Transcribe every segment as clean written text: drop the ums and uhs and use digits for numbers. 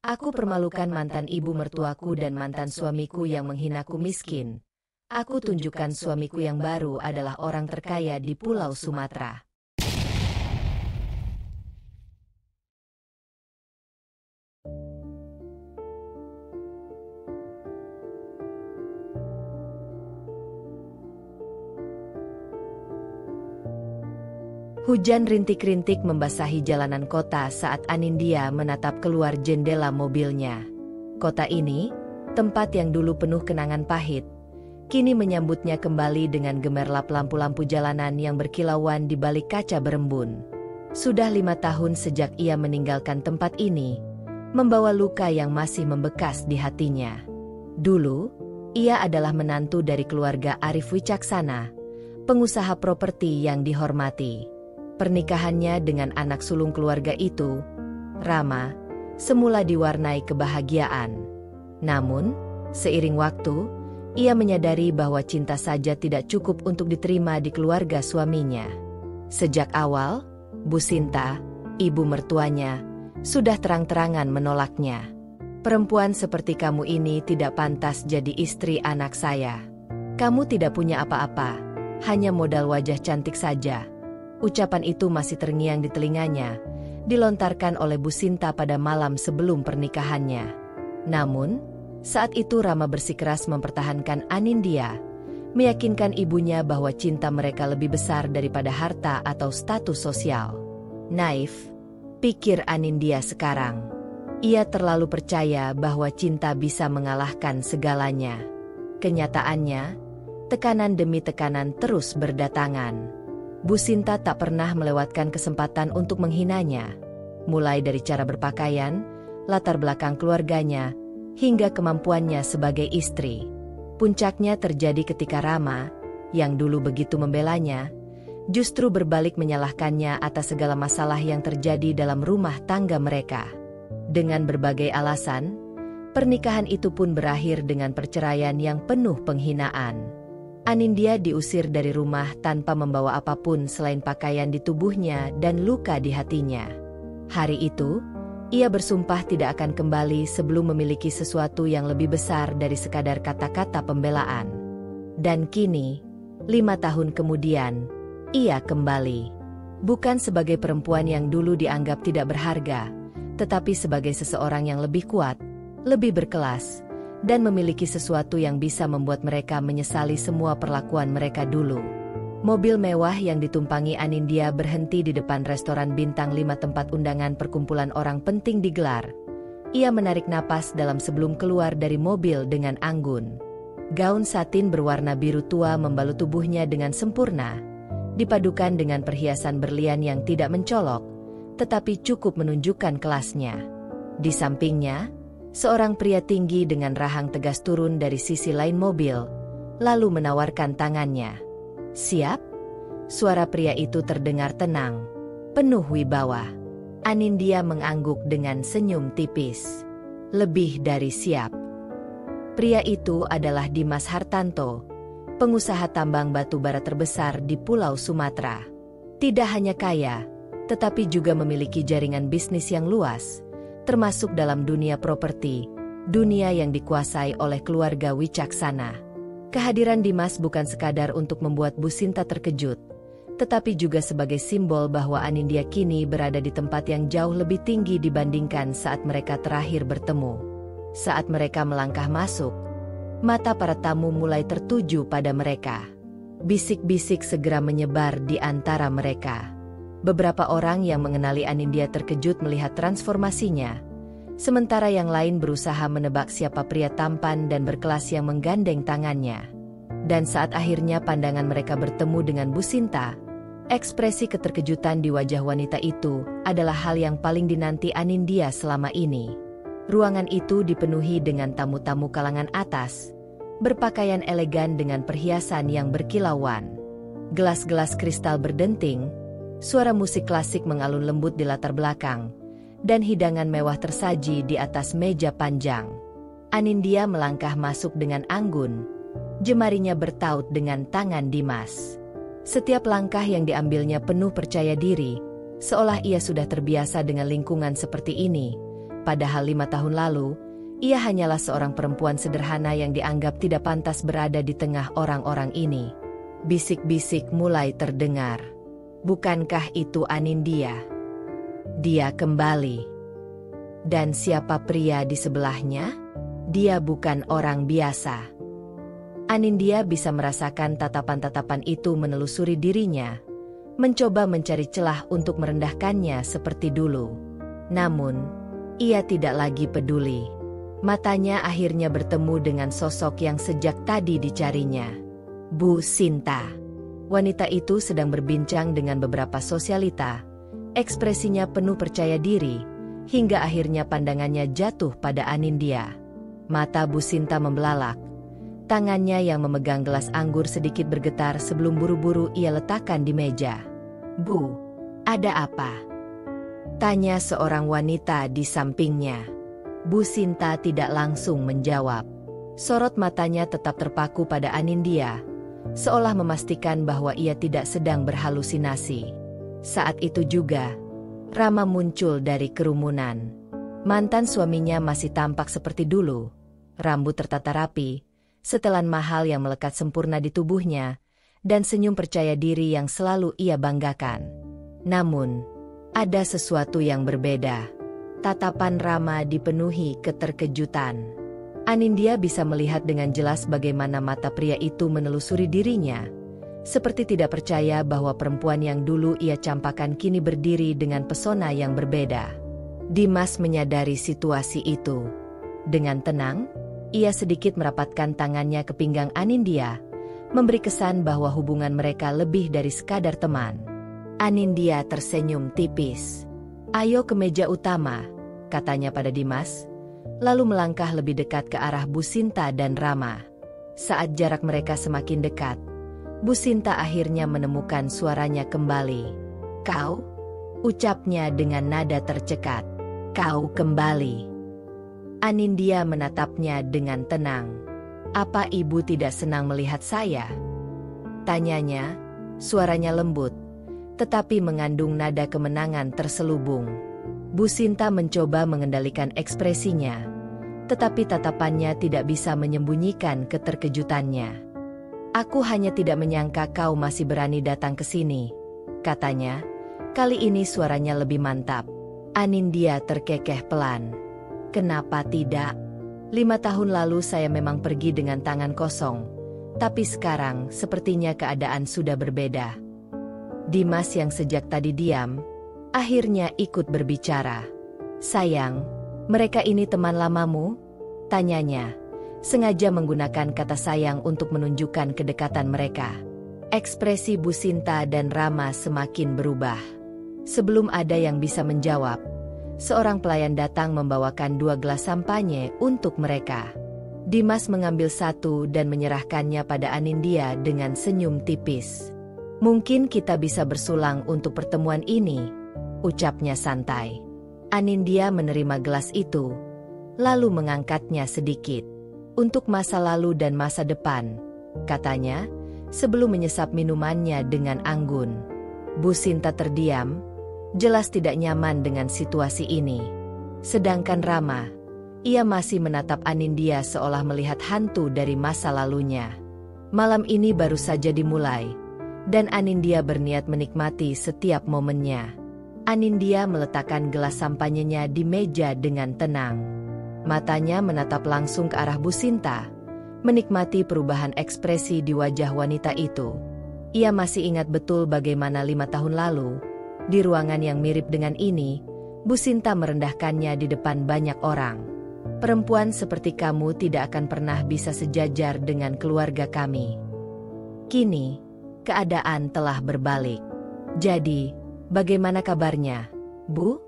Aku permalukan mantan ibu mertuaku dan mantan suamiku yang menghinaku miskin. Aku tunjukkan suamiku yang baru adalah orang terkaya di Pulau Sumatera. Hujan rintik-rintik membasahi jalanan kota saat Anindya menatap keluar jendela mobilnya. Kota ini, tempat yang dulu penuh kenangan pahit, kini menyambutnya kembali dengan gemerlap lampu-lampu jalanan yang berkilauan di balik kaca berembun. Sudah 5 tahun sejak ia meninggalkan tempat ini, membawa luka yang masih membekas di hatinya. Dulu, ia adalah menantu dari keluarga Arif Wicaksana, pengusaha properti yang dihormati. Pernikahannya dengan anak sulung keluarga itu, Rama, semula diwarnai kebahagiaan. Namun, seiring waktu, ia menyadari bahwa cinta saja tidak cukup untuk diterima di keluarga suaminya. Sejak awal, Bu Sinta, ibu mertuanya, sudah terang-terangan menolaknya. "Perempuan seperti kamu ini tidak pantas jadi istri anak saya. Kamu tidak punya apa-apa, hanya modal wajah cantik saja." Ucapan itu masih terngiang di telinganya, dilontarkan oleh Bu Sinta pada malam sebelum pernikahannya. Namun, saat itu Rama bersikeras mempertahankan Anindya, meyakinkan ibunya bahwa cinta mereka lebih besar daripada harta atau status sosial. Naif, pikir Anindya sekarang. Ia terlalu percaya bahwa cinta bisa mengalahkan segalanya. Kenyataannya, tekanan demi tekanan terus berdatangan. Bu Sinta tak pernah melewatkan kesempatan untuk menghinanya, mulai dari cara berpakaian, latar belakang keluarganya, hingga kemampuannya sebagai istri. Puncaknya terjadi ketika Rama, yang dulu begitu membelanya, justru berbalik menyalahkannya atas segala masalah yang terjadi dalam rumah tangga mereka. Dengan berbagai alasan, pernikahan itu pun berakhir dengan perceraian yang penuh penghinaan. Anindya diusir dari rumah tanpa membawa apapun selain pakaian di tubuhnya dan luka di hatinya. Hari itu, ia bersumpah tidak akan kembali sebelum memiliki sesuatu yang lebih besar dari sekadar kata-kata pembelaan. Dan kini, 5 tahun kemudian, ia kembali. Bukan sebagai perempuan yang dulu dianggap tidak berharga, tetapi sebagai seseorang yang lebih kuat, lebih berkelas, dan memiliki sesuatu yang bisa membuat mereka menyesali semua perlakuan mereka dulu. Mobil mewah yang ditumpangi Anindya berhenti di depan restoran bintang 5 tempat undangan perkumpulan orang penting digelar. Ia menarik napas dalam sebelum keluar dari mobil dengan anggun. Gaun satin berwarna biru tua membalut tubuhnya dengan sempurna, dipadukan dengan perhiasan berlian yang tidak mencolok, tetapi cukup menunjukkan kelasnya. Di sampingnya, seorang pria tinggi dengan rahang tegas turun dari sisi lain mobil, lalu menawarkan tangannya. "Siap?" Suara pria itu terdengar tenang, penuh wibawa. Anindya mengangguk dengan senyum tipis. "Lebih dari siap." Pria itu adalah Dimas Hartanto, pengusaha tambang batu bara terbesar di Pulau Sumatera. Tidak hanya kaya, tetapi juga memiliki jaringan bisnis yang luas, termasuk dalam dunia properti, dunia yang dikuasai oleh keluarga Wicaksana. Kehadiran Dimas bukan sekadar untuk membuat Bu Sinta terkejut, tetapi juga sebagai simbol bahwa Anindya kini berada di tempat yang jauh lebih tinggi dibandingkan saat mereka terakhir bertemu. Saat mereka melangkah masuk, mata para tamu mulai tertuju pada mereka. Bisik-bisik segera menyebar di antara mereka. Beberapa orang yang mengenali Anindya terkejut melihat transformasinya, sementara yang lain berusaha menebak siapa pria tampan dan berkelas yang menggandeng tangannya. Dan saat akhirnya pandangan mereka bertemu dengan Bu Sinta, ekspresi keterkejutan di wajah wanita itu adalah hal yang paling dinanti Anindya selama ini. Ruangan itu dipenuhi dengan tamu-tamu kalangan atas, berpakaian elegan dengan perhiasan yang berkilauan. Gelas-gelas kristal berdenting, suara musik klasik mengalun lembut di latar belakang, dan hidangan mewah tersaji di atas meja panjang. Anindya melangkah masuk dengan anggun, jemarinya bertaut dengan tangan Dimas. Setiap langkah yang diambilnya penuh percaya diri, seolah ia sudah terbiasa dengan lingkungan seperti ini, padahal 5 tahun lalu, ia hanyalah seorang perempuan sederhana yang dianggap tidak pantas berada di tengah orang-orang ini. Bisik-bisik mulai terdengar. Bukankah itu Anindya? Dia kembali. Dan siapa pria di sebelahnya? Dia bukan orang biasa. Anindya bisa merasakan tatapan-tatapan itu menelusuri dirinya, mencoba mencari celah untuk merendahkannya seperti dulu. Namun, ia tidak lagi peduli. Matanya akhirnya bertemu dengan sosok yang sejak tadi dicarinya. Bu Sinta. Wanita itu sedang berbincang dengan beberapa sosialita. Ekspresinya penuh percaya diri, hingga akhirnya pandangannya jatuh pada Anindya. Mata Bu Sinta membelalak. Tangannya yang memegang gelas anggur sedikit bergetar sebelum buru-buru ia letakkan di meja. "Bu, ada apa?" tanya seorang wanita di sampingnya. Bu Sinta tidak langsung menjawab. Sorot matanya tetap terpaku pada Anindya, seolah memastikan bahwa ia tidak sedang berhalusinasi. Saat itu juga, Rama muncul dari kerumunan. Mantan suaminya masih tampak seperti dulu. Rambut tertata rapi, setelan mahal yang melekat sempurna di tubuhnya, dan senyum percaya diri yang selalu ia banggakan. Namun, ada sesuatu yang berbeda. Tatapan Rama dipenuhi keterkejutan. Anindya bisa melihat dengan jelas bagaimana mata pria itu menelusuri dirinya, seperti tidak percaya bahwa perempuan yang dulu ia campakan kini berdiri dengan pesona yang berbeda. Dimas menyadari situasi itu. Dengan tenang, ia sedikit merapatkan tangannya ke pinggang Anindya, memberi kesan bahwa hubungan mereka lebih dari sekadar teman. Anindya tersenyum tipis. "Ayo ke meja utama," katanya pada Dimas, lalu melangkah lebih dekat ke arah Bu Sinta dan Rama. Saat jarak mereka semakin dekat, Bu Sinta akhirnya menemukan suaranya kembali. "Kau?" ucapnya dengan nada tercekat. "Kau kembali." Anindya menatapnya dengan tenang. "Apa ibu tidak senang melihat saya?" tanyanya, suaranya lembut, tetapi mengandung nada kemenangan terselubung. Bu Sinta mencoba mengendalikan ekspresinya, tetapi tatapannya tidak bisa menyembunyikan keterkejutannya. "Aku hanya tidak menyangka kau masih berani datang ke sini," katanya. Kali ini suaranya lebih mantap. Anindya terkekeh pelan. "Kenapa tidak? 5 tahun lalu saya memang pergi dengan tangan kosong, tapi sekarang sepertinya keadaan sudah berbeda." Dimas yang sejak tadi diam, akhirnya ikut berbicara. "Sayang, mereka ini teman lamamu?" tanyanya, sengaja menggunakan kata sayang untuk menunjukkan kedekatan mereka. Ekspresi Bu Sinta dan Rama semakin berubah. Sebelum ada yang bisa menjawab, seorang pelayan datang membawakan 2 gelas sampanye untuk mereka. Dimas mengambil satu dan menyerahkannya pada Anindya dengan senyum tipis. "Mungkin kita bisa bersulang untuk pertemuan ini," ucapnya santai. Anindya menerima gelas itu, lalu mengangkatnya sedikit. "Untuk masa lalu dan masa depan," katanya, sebelum menyesap minumannya dengan anggun. Bu Sinta terdiam, jelas tidak nyaman dengan situasi ini. Sedangkan Rama, ia masih menatap Anindya seolah melihat hantu dari masa lalunya. Malam ini baru saja dimulai, dan Anindya berniat menikmati setiap momennya. Anindya meletakkan gelas sampanyenya di meja dengan tenang. Matanya menatap langsung ke arah Bu Sinta, menikmati perubahan ekspresi di wajah wanita itu. Ia masih ingat betul bagaimana 5 tahun lalu, di ruangan yang mirip dengan ini, Bu Sinta merendahkannya di depan banyak orang. "Perempuan seperti kamu tidak akan pernah bisa sejajar dengan keluarga kami." Kini, keadaan telah berbalik. "Jadi, bagaimana kabarnya, Bu?"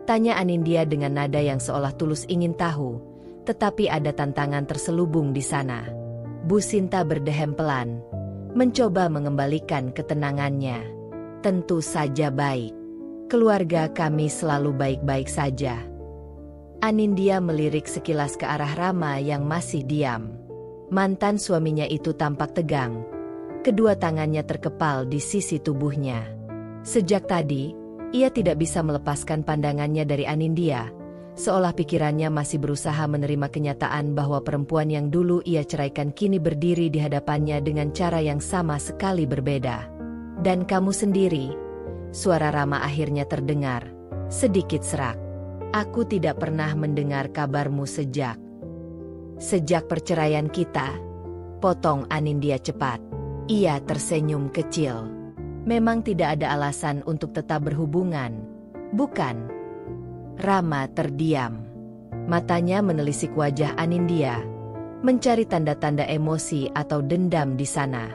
tanya Anindya dengan nada yang seolah tulus ingin tahu, tetapi ada tantangan terselubung di sana. Bu Sinta berdehem pelan, mencoba mengembalikan ketenangannya. "Tentu saja baik. Keluarga kami selalu baik-baik saja." Anindya melirik sekilas ke arah Rama yang masih diam. Mantan suaminya itu tampak tegang. Kedua tangannya terkepal di sisi tubuhnya. Sejak tadi, ia tidak bisa melepaskan pandangannya dari Anindya, Seolah pikirannya masih berusaha menerima kenyataan bahwa perempuan yang dulu ia ceraikan kini berdiri di hadapannya dengan cara yang sama sekali berbeda. Dan kamu sendiri? Suara Rama akhirnya terdengar, sedikit serak. Aku tidak pernah mendengar kabarmu sejak perceraian kita. Potong Anindya cepat. Ia tersenyum kecil. Memang tidak ada alasan untuk tetap berhubungan, bukan? Rama terdiam. Matanya menelisik wajah Anindya, mencari tanda-tanda emosi atau dendam di sana.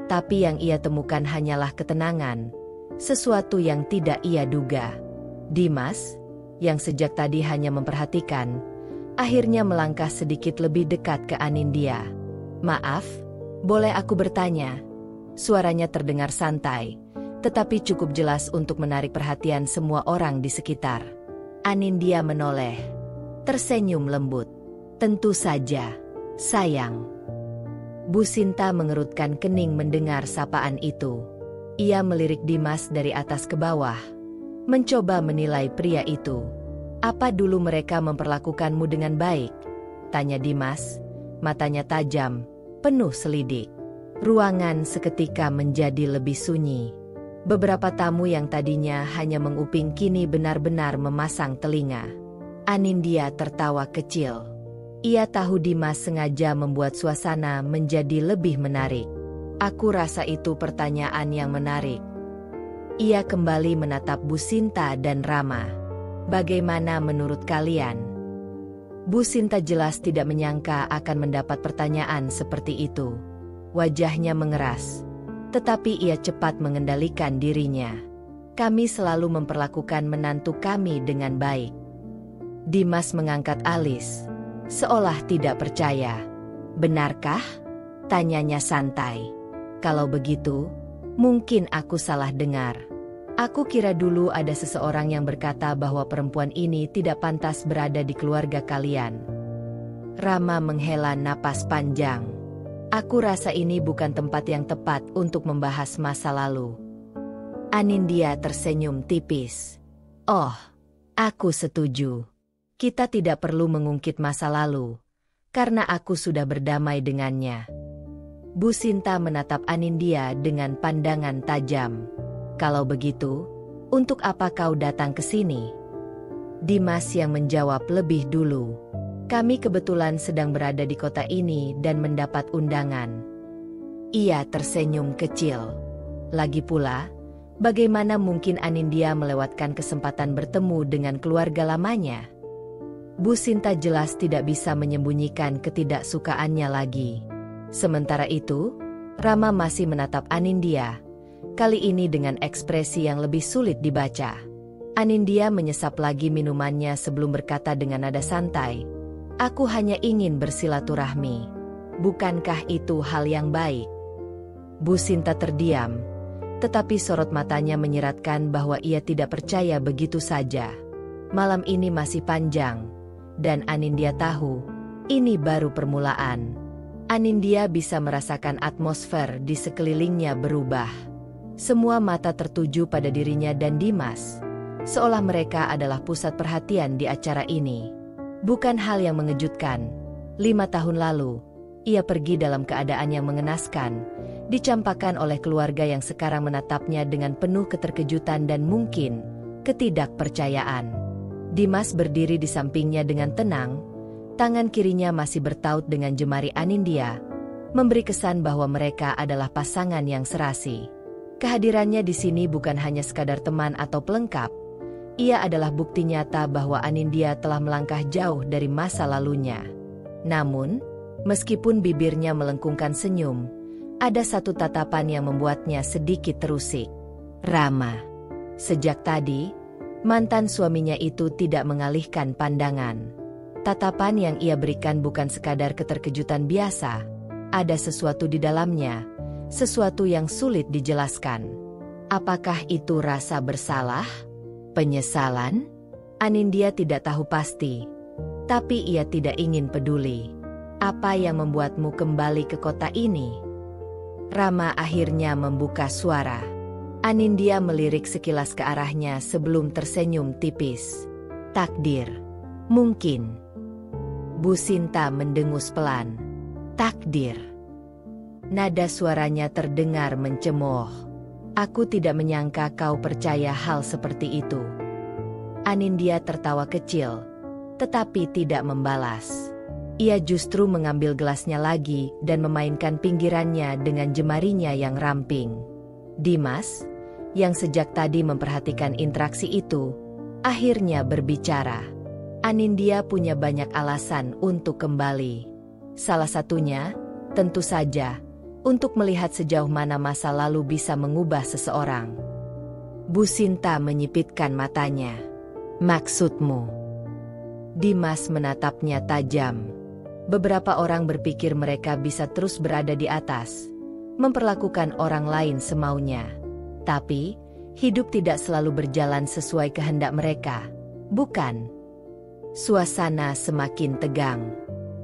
Tapi yang ia temukan hanyalah ketenangan, sesuatu yang tidak ia duga. Dimas, yang sejak tadi hanya memperhatikan, akhirnya melangkah sedikit lebih dekat ke Anindya. Maaf, boleh aku bertanya? Suaranya terdengar santai, tetapi cukup jelas untuk menarik perhatian semua orang di sekitar. Anindya menoleh, tersenyum lembut. Tentu saja, sayang. Bu Sinta mengerutkan kening mendengar sapaan itu. Ia melirik Dimas dari atas ke bawah, mencoba menilai pria itu. Apa dulu mereka memperlakukanmu dengan baik? Tanya Dimas, matanya tajam, penuh selidik. Ruangan seketika menjadi lebih sunyi. Beberapa tamu yang tadinya hanya menguping kini benar-benar memasang telinga. Anindya tertawa kecil. Ia tahu Dimas sengaja membuat suasana menjadi lebih menarik. Aku rasa itu pertanyaan yang menarik. Ia kembali menatap Bu Sinta dan Rama. Bagaimana menurut kalian? Bu Sinta jelas tidak menyangka akan mendapat pertanyaan seperti itu. Wajahnya mengeras, tetapi ia cepat mengendalikan dirinya. Kami selalu memperlakukan menantu kami dengan baik. Dimas mengangkat alis, seolah tidak percaya. Benarkah? Tanyanya santai. Kalau begitu, mungkin aku salah dengar. Aku kira dulu ada seseorang yang berkata bahwa perempuan ini tidak pantas berada di keluarga kalian. Rama menghela napas panjang. Aku rasa ini bukan tempat yang tepat untuk membahas masa lalu. Anindya tersenyum tipis. Oh, aku setuju. Kita tidak perlu mengungkit masa lalu, karena aku sudah berdamai dengannya. Bu Sinta menatap Anindya dengan pandangan tajam. Kalau begitu, untuk apa kau datang ke sini? Dimas yang menjawab lebih dulu. Kami kebetulan sedang berada di kota ini dan mendapat undangan. Ia tersenyum kecil. Lagi pula, bagaimana mungkin Anindya melewatkan kesempatan bertemu dengan keluarga lamanya? Bu Sinta jelas tidak bisa menyembunyikan ketidaksukaannya lagi. Sementara itu, Rama masih menatap Anindya, kali ini dengan ekspresi yang lebih sulit dibaca. Anindya menyesap lagi minumannya sebelum berkata dengan nada santai, "Aku hanya ingin bersilaturahmi. Bukankah itu hal yang baik?" Bu Sinta terdiam, tetapi sorot matanya menyiratkan bahwa ia tidak percaya begitu saja. Malam ini masih panjang, dan Anindya tahu, ini baru permulaan. Anindya bisa merasakan atmosfer di sekelilingnya berubah. Semua mata tertuju pada dirinya dan Dimas, seolah mereka adalah pusat perhatian di acara ini. Bukan hal yang mengejutkan, 5 tahun lalu, ia pergi dalam keadaan yang mengenaskan, dicampakkan oleh keluarga yang sekarang menatapnya dengan penuh keterkejutan dan mungkin ketidakpercayaan. Dimas berdiri di sampingnya dengan tenang, tangan kirinya masih bertaut dengan jemari Anindya, memberi kesan bahwa mereka adalah pasangan yang serasi. Kehadirannya di sini bukan hanya sekadar teman atau pelengkap, ia adalah bukti nyata bahwa Anindya telah melangkah jauh dari masa lalunya. Namun, meskipun bibirnya melengkungkan senyum, ada satu tatapan yang membuatnya sedikit terusik. Rama. Sejak tadi, mantan suaminya itu tidak mengalihkan pandangan. Tatapan yang ia berikan bukan sekadar keterkejutan biasa, ada sesuatu di dalamnya, sesuatu yang sulit dijelaskan. Apakah itu rasa bersalah? Penyesalan? Anindya tidak tahu pasti, tapi ia tidak ingin peduli. Apa yang membuatmu kembali ke kota ini? Rama akhirnya membuka suara. Anindya melirik sekilas ke arahnya sebelum tersenyum tipis. Takdir. Mungkin. Bu Sinta mendengus pelan. Takdir. Nada suaranya terdengar mencemooh. Aku tidak menyangka kau percaya hal seperti itu. Anindya tertawa kecil, tetapi tidak membalas. Ia justru mengambil gelasnya lagi dan memainkan pinggirannya dengan jemarinya yang ramping. Dimas, yang sejak tadi memperhatikan interaksi itu, akhirnya berbicara. Anindya punya banyak alasan untuk kembali. Salah satunya, tentu saja, untuk melihat sejauh mana masa lalu bisa mengubah seseorang. Bu Sinta menyipitkan matanya. Maksudmu? Dimas menatapnya tajam. Beberapa orang berpikir mereka bisa terus berada di atas, memperlakukan orang lain semaunya. Tapi, hidup tidak selalu berjalan sesuai kehendak mereka, bukan? Suasana semakin tegang.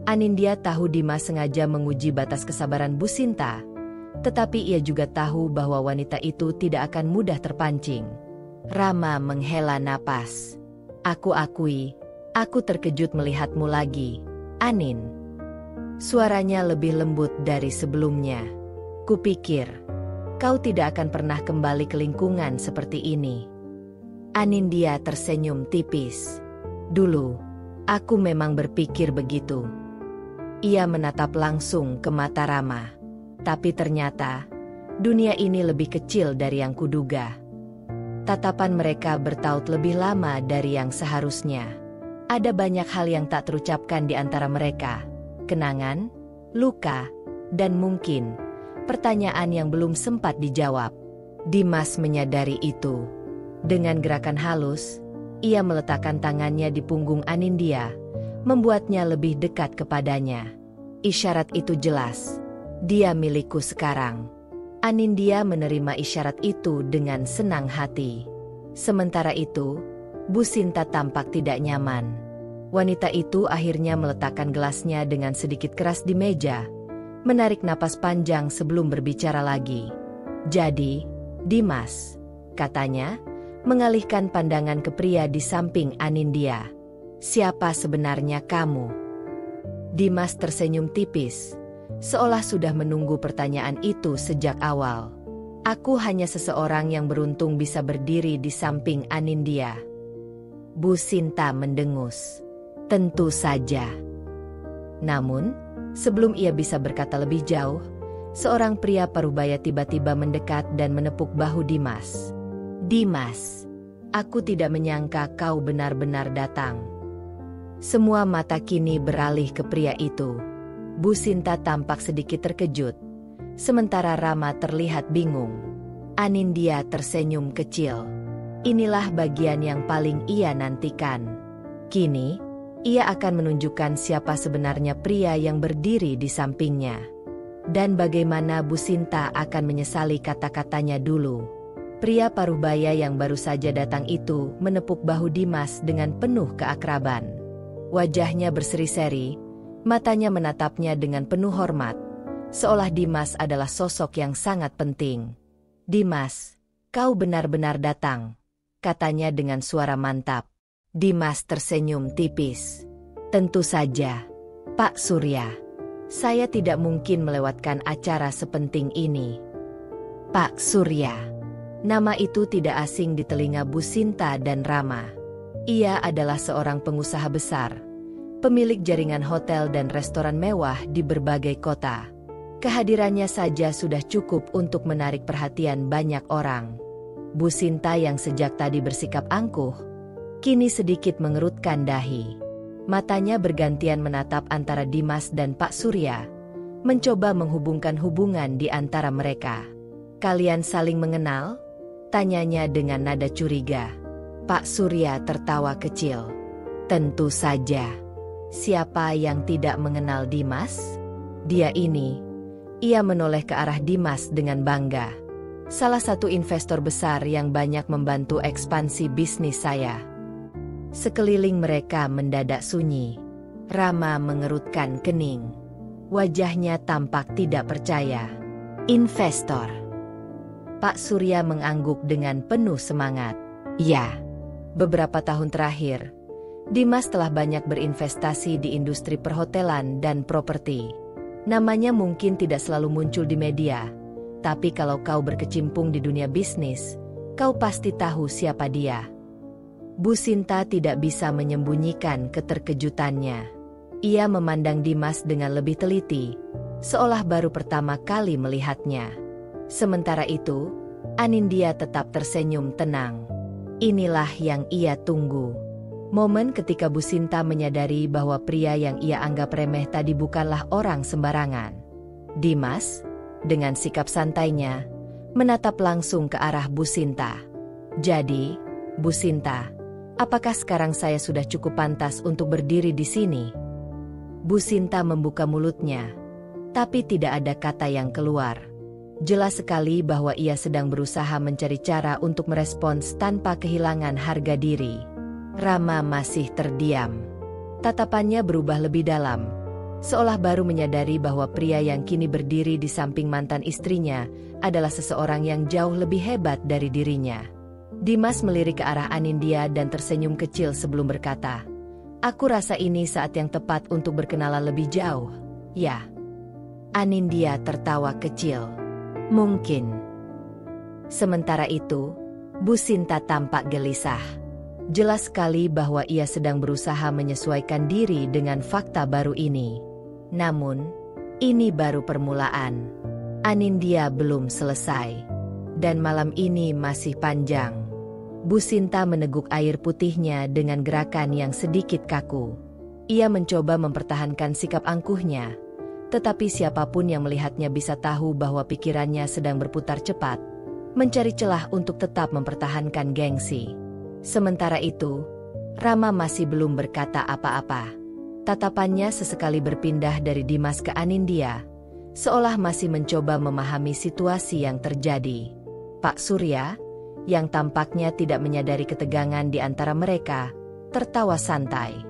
Anindya tahu Dimas sengaja menguji batas kesabaran Bu Sinta, tetapi ia juga tahu bahwa wanita itu tidak akan mudah terpancing. Rama menghela napas. Aku akui, aku terkejut melihatmu lagi, Anin. Suaranya lebih lembut dari sebelumnya. Kupikir, kau tidak akan pernah kembali ke lingkungan seperti ini. Anindya tersenyum tipis. Dulu, aku memang berpikir begitu. Ia menatap langsung ke mata Rama. Tapi ternyata, dunia ini lebih kecil dari yang kuduga. Tatapan mereka bertaut lebih lama dari yang seharusnya. Ada banyak hal yang tak terucapkan di antara mereka. Kenangan, luka, dan mungkin pertanyaan yang belum sempat dijawab. Dimas menyadari itu. Dengan gerakan halus, ia meletakkan tangannya di punggung Anindya, membuatnya lebih dekat kepadanya. Isyarat itu jelas. Dia milikku sekarang. Anindya menerima isyarat itu dengan senang hati. Sementara itu, Bu Sinta tampak tidak nyaman. Wanita itu akhirnya meletakkan gelasnya dengan sedikit keras di meja, menarik napas panjang sebelum berbicara lagi. Jadi, Dimas, katanya, mengalihkan pandangan ke pria di samping Anindya. Siapa sebenarnya kamu? Dimas tersenyum tipis, seolah sudah menunggu pertanyaan itu sejak awal. Aku hanya seseorang yang beruntung bisa berdiri di samping Anindya. Bu Sinta mendengus. Tentu saja. Namun, sebelum ia bisa berkata lebih jauh, seorang pria parubaya tiba-tiba mendekat dan menepuk bahu Dimas. Dimas, aku tidak menyangka kau benar-benar datang. Semua mata kini beralih ke pria itu. Bu Sinta tampak sedikit terkejut, sementara Rama terlihat bingung. Anindya tersenyum kecil. Inilah bagian yang paling ia nantikan. Kini, ia akan menunjukkan siapa sebenarnya pria yang berdiri di sampingnya. Dan bagaimana Bu Sinta akan menyesali kata-katanya dulu. Pria parubaya yang baru saja datang itu menepuk bahu Dimas dengan penuh keakraban. Wajahnya berseri-seri, matanya menatapnya dengan penuh hormat, seolah Dimas adalah sosok yang sangat penting. Dimas, kau benar-benar datang, katanya dengan suara mantap. Dimas tersenyum tipis. Tentu saja, Pak Surya. Saya tidak mungkin melewatkan acara sepenting ini. Pak Surya. Nama itu tidak asing di telinga Bu Sinta dan Rama. Ia adalah seorang pengusaha besar, pemilik jaringan hotel dan restoran mewah di berbagai kota. Kehadirannya saja sudah cukup untuk menarik perhatian banyak orang. Bu Sinta yang sejak tadi bersikap angkuh, kini sedikit mengerutkan dahi. Matanya bergantian menatap antara Dimas dan Pak Surya, mencoba menghubungkan hubungan di antara mereka. Kalian saling mengenal? Tanyanya dengan nada curiga. Pak Surya tertawa kecil. Tentu saja. Siapa yang tidak mengenal Dimas? Dia ini. Ia menoleh ke arah Dimas dengan bangga. Salah satu investor besar yang banyak membantu ekspansi bisnis saya. Sekeliling mereka mendadak sunyi. Rama mengerutkan kening. Wajahnya tampak tidak percaya. Investor. Pak Surya mengangguk dengan penuh semangat. Ya, beberapa tahun terakhir, Dimas telah banyak berinvestasi di industri perhotelan dan properti. Namanya mungkin tidak selalu muncul di media, tapi kalau kau berkecimpung di dunia bisnis, kau pasti tahu siapa dia. Bu Sinta tidak bisa menyembunyikan keterkejutannya. Ia memandang Dimas dengan lebih teliti, seolah baru pertama kali melihatnya. Sementara itu, Anindya tetap tersenyum tenang. Inilah yang ia tunggu. Momen ketika Bu Sinta menyadari bahwa pria yang ia anggap remeh tadi bukanlah orang sembarangan. Dimas, dengan sikap santainya, menatap langsung ke arah Bu Sinta. Jadi, Bu Sinta, apakah sekarang saya sudah cukup pantas untuk berdiri di sini? Bu Sinta membuka mulutnya, tapi tidak ada kata yang keluar. Jelas sekali bahwa ia sedang berusaha mencari cara untuk merespons tanpa kehilangan harga diri. Rama masih terdiam. Tatapannya berubah lebih dalam, seolah baru menyadari bahwa pria yang kini berdiri di samping mantan istrinya adalah seseorang yang jauh lebih hebat dari dirinya. Dimas melirik ke arah Anindya dan tersenyum kecil sebelum berkata, "Aku rasa ini saat yang tepat untuk berkenalan lebih jauh." Ya. Anindya tertawa kecil. Mungkin. Sementara itu, Bu Sinta tampak gelisah. Jelas sekali bahwa ia sedang berusaha menyesuaikan diri dengan fakta baru ini. Namun, ini baru permulaan. Anindya belum selesai. Dan malam ini masih panjang. Bu Sinta meneguk air putihnya dengan gerakan yang sedikit kaku. Ia mencoba mempertahankan sikap angkuhnya. Tetapi siapapun yang melihatnya bisa tahu bahwa pikirannya sedang berputar cepat, mencari celah untuk tetap mempertahankan gengsi. Sementara itu, Rama masih belum berkata apa-apa. Tatapannya sesekali berpindah dari Dimas ke Anindya, seolah masih mencoba memahami situasi yang terjadi. Pak Surya, yang tampaknya tidak menyadari ketegangan di antara mereka, tertawa santai.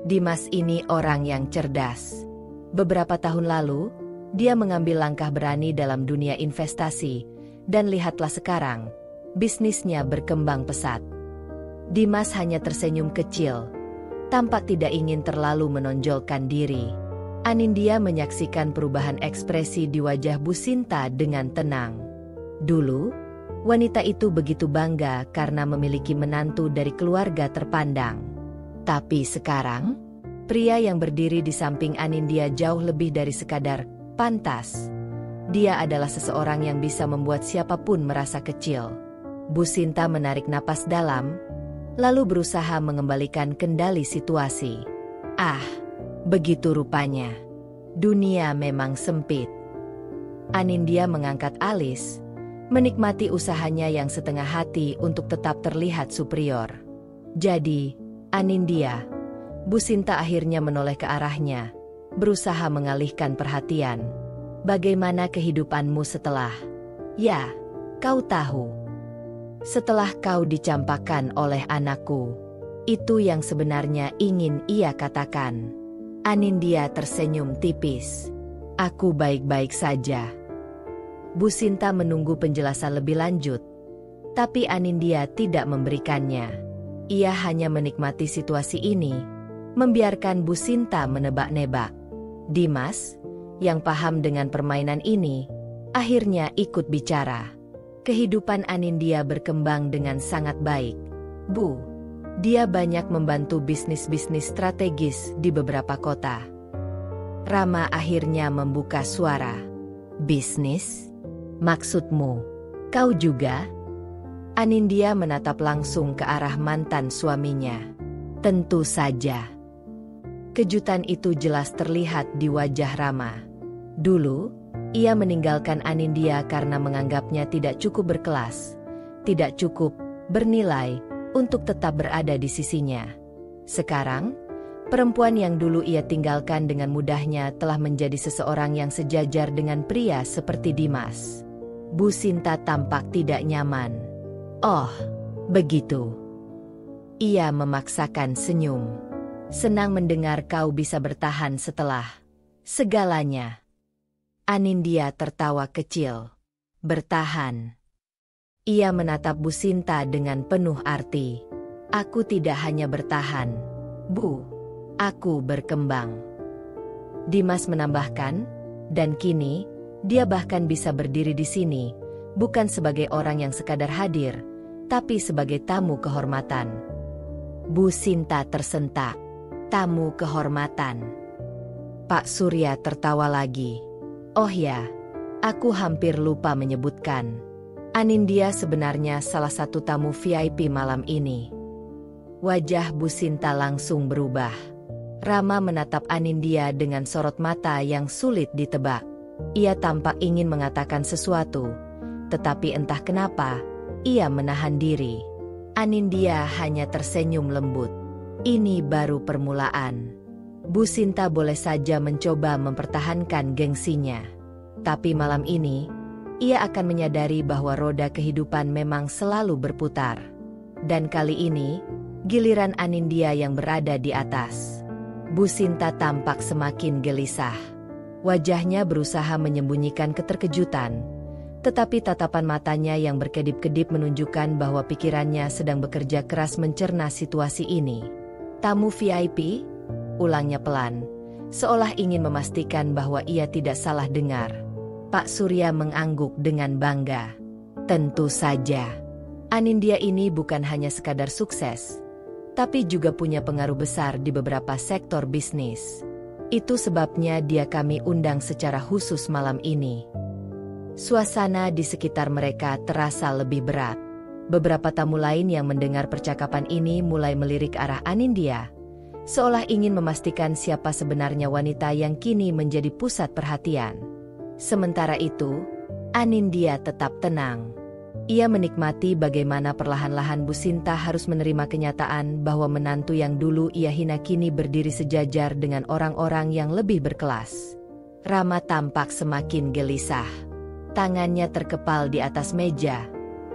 Dimas ini orang yang cerdas. Beberapa tahun lalu, dia mengambil langkah berani dalam dunia investasi, dan lihatlah sekarang, bisnisnya berkembang pesat. Dimas hanya tersenyum kecil, tampak tidak ingin terlalu menonjolkan diri. Anindya menyaksikan perubahan ekspresi di wajah Bu Sinta dengan tenang. Dulu, wanita itu begitu bangga karena memiliki menantu dari keluarga terpandang. Tapi sekarang, pria yang berdiri di samping Anindya jauh lebih dari sekadar pantas. Dia adalah seseorang yang bisa membuat siapapun merasa kecil. Bu Sinta menarik napas dalam, lalu berusaha mengembalikan kendali situasi. Ah, begitu rupanya. Dunia memang sempit. Anindya mengangkat alis, menikmati usahanya yang setengah hati untuk tetap terlihat superior. Jadi, Anindya, Bu Sinta akhirnya menoleh ke arahnya, berusaha mengalihkan perhatian. Bagaimana kehidupanmu setelah? Ya, kau tahu. Setelah kau dicampakkan oleh anakku. Itu yang sebenarnya ingin ia katakan. Anindya tersenyum tipis. Aku baik-baik saja. Bu Sinta menunggu penjelasan lebih lanjut, tapi Anindya tidak memberikannya. Ia hanya menikmati situasi ini, membiarkan Bu Sinta menebak-nebak. Dimas, yang paham dengan permainan ini, akhirnya ikut bicara. Kehidupan Anindya berkembang dengan sangat baik. Bu, dia banyak membantu bisnis-bisnis strategis di beberapa kota. Rama akhirnya membuka suara. Bisnis? Maksudmu, kau juga? Anindya menatap langsung ke arah mantan suaminya. Tentu saja. Kejutan itu jelas terlihat di wajah Rama. Dulu, ia meninggalkan Anindya karena menganggapnya tidak cukup berkelas, tidak cukup bernilai untuk tetap berada di sisinya. Sekarang, perempuan yang dulu ia tinggalkan dengan mudahnya telah menjadi seseorang yang sejajar dengan pria seperti Dimas. Bu Sinta tampak tidak nyaman. Oh, begitu. Ia memaksakan senyum. Senang mendengar kau bisa bertahan setelah segalanya. Anindya tertawa kecil. Bertahan. Ia menatap Bu Sinta dengan penuh arti. Aku tidak hanya bertahan, Bu, aku berkembang. Dimas menambahkan, dan kini, dia bahkan bisa berdiri di sini, bukan sebagai orang yang sekadar hadir, tapi sebagai tamu kehormatan. Bu Sinta tersentak. Tamu kehormatan. Pak Surya tertawa lagi. Oh ya, aku hampir lupa menyebutkan. Anindya sebenarnya salah satu tamu VIP malam ini. Wajah Bu Sinta langsung berubah. Rama menatap Anindya dengan sorot mata yang sulit ditebak. Ia tampak ingin mengatakan sesuatu, tetapi entah kenapa, ia menahan diri. Anindya hanya tersenyum lembut. Ini baru permulaan. Bu Sinta boleh saja mencoba mempertahankan gengsinya. Tapi malam ini, ia akan menyadari bahwa roda kehidupan memang selalu berputar. Dan kali ini, giliran Anindya yang berada di atas. Bu Sinta tampak semakin gelisah. Wajahnya berusaha menyembunyikan keterkejutan, tetapi tatapan matanya yang berkedip-kedip menunjukkan bahwa pikirannya sedang bekerja keras mencerna situasi ini. Tamu VIP? Ulangnya pelan, seolah ingin memastikan bahwa ia tidak salah dengar. Pak Surya mengangguk dengan bangga. Tentu saja. Anindya ini bukan hanya sekadar sukses, tapi juga punya pengaruh besar di beberapa sektor bisnis. Itu sebabnya dia kami undang secara khusus malam ini. Suasana di sekitar mereka terasa lebih berat. Beberapa tamu lain yang mendengar percakapan ini mulai melirik arah Anindya, seolah ingin memastikan siapa sebenarnya wanita yang kini menjadi pusat perhatian. Sementara itu, Anindya tetap tenang. Ia menikmati bagaimana perlahan-lahan Bu Sinta harus menerima kenyataan bahwa menantu yang dulu ia hina kini berdiri sejajar dengan orang-orang yang lebih berkelas. Rama tampak semakin gelisah. Tangannya terkepal di atas meja.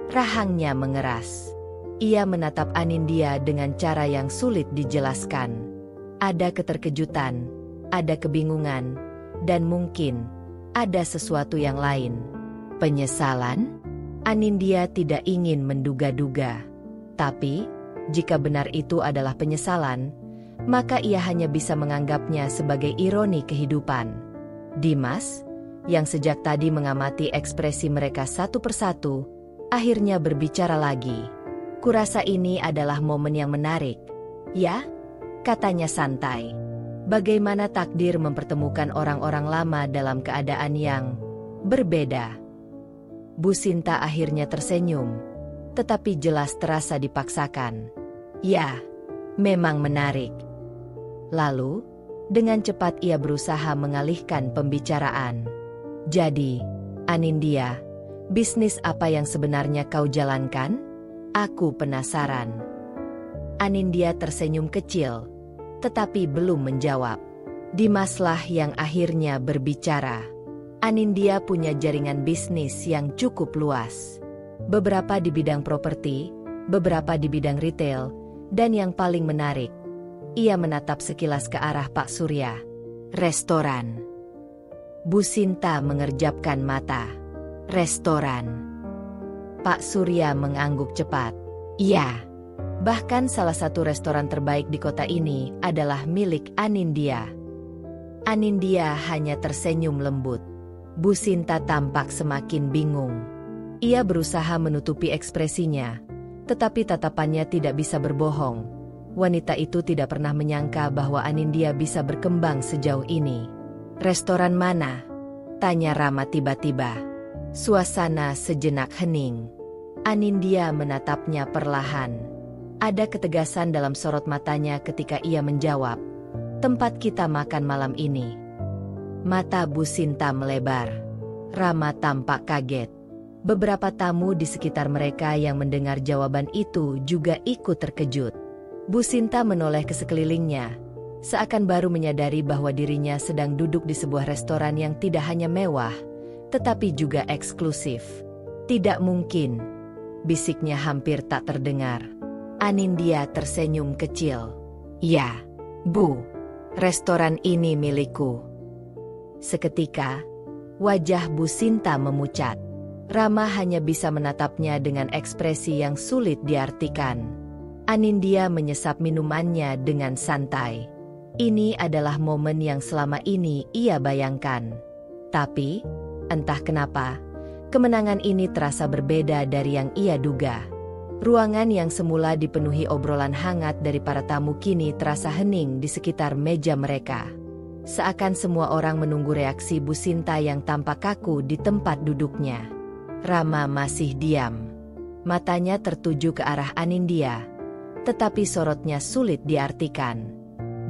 Rahangnya mengeras. Ia menatap Anindya dengan cara yang sulit dijelaskan. Ada keterkejutan, ada kebingungan, dan mungkin ada sesuatu yang lain. Penyesalan? Anindya tidak ingin menduga-duga. Tapi, jika benar itu adalah penyesalan, maka ia hanya bisa menganggapnya sebagai ironi kehidupan. Dimas, yang sejak tadi mengamati ekspresi mereka satu persatu, akhirnya berbicara lagi. Kurasa ini adalah momen yang menarik. Ya? Katanya santai. Bagaimana takdir mempertemukan orang-orang lama dalam keadaan yang berbeda? Bu Sinta akhirnya tersenyum, tetapi jelas terasa dipaksakan. Ya, memang menarik. Lalu, dengan cepat ia berusaha mengalihkan pembicaraan. Jadi, Anindya, bisnis apa yang sebenarnya kau jalankan? Aku penasaran. Anindya tersenyum kecil, tetapi belum menjawab. Dimaslah yang akhirnya berbicara. Anindya punya jaringan bisnis yang cukup luas. Beberapa di bidang properti, beberapa di bidang retail, dan yang paling menarik, ia menatap sekilas ke arah Pak Surya. Restoran. Bu Sinta mengerjapkan mata. Restoran. Pak Surya mengangguk cepat. Iya. Bahkan salah satu restoran terbaik di kota ini adalah milik Anindya. Anindya hanya tersenyum lembut. Bu Sinta tampak semakin bingung. Ia berusaha menutupi ekspresinya, tetapi tatapannya tidak bisa berbohong. Wanita itu tidak pernah menyangka bahwa Anindya bisa berkembang sejauh ini. Restoran mana? Tanya Rama tiba-tiba. Suasana sejenak hening. Anindya menatapnya perlahan. Ada ketegasan dalam sorot matanya ketika ia menjawab, tempat kita makan malam ini. Mata Bu Sinta melebar. Rama tampak kaget. Beberapa tamu di sekitar mereka yang mendengar jawaban itu juga ikut terkejut. Bu Sinta menoleh ke sekelilingnya, seakan baru menyadari bahwa dirinya sedang duduk di sebuah restoran yang tidak hanya mewah, tetapi juga eksklusif. Tidak mungkin, bisiknya hampir tak terdengar. Anindya tersenyum kecil. Ya, Bu, restoran ini milikku. Seketika, wajah Bu Sinta memucat. Rama hanya bisa menatapnya dengan ekspresi yang sulit diartikan. Anindya menyesap minumannya dengan santai. Ini adalah momen yang selama ini ia bayangkan. Tapi, entah kenapa, kemenangan ini terasa berbeda dari yang ia duga. Ruangan yang semula dipenuhi obrolan hangat dari para tamu kini terasa hening di sekitar meja mereka. Seakan semua orang menunggu reaksi Bu Sinta yang tampak kaku di tempat duduknya. Rama masih diam. Matanya tertuju ke arah Anindya, tetapi sorotnya sulit diartikan.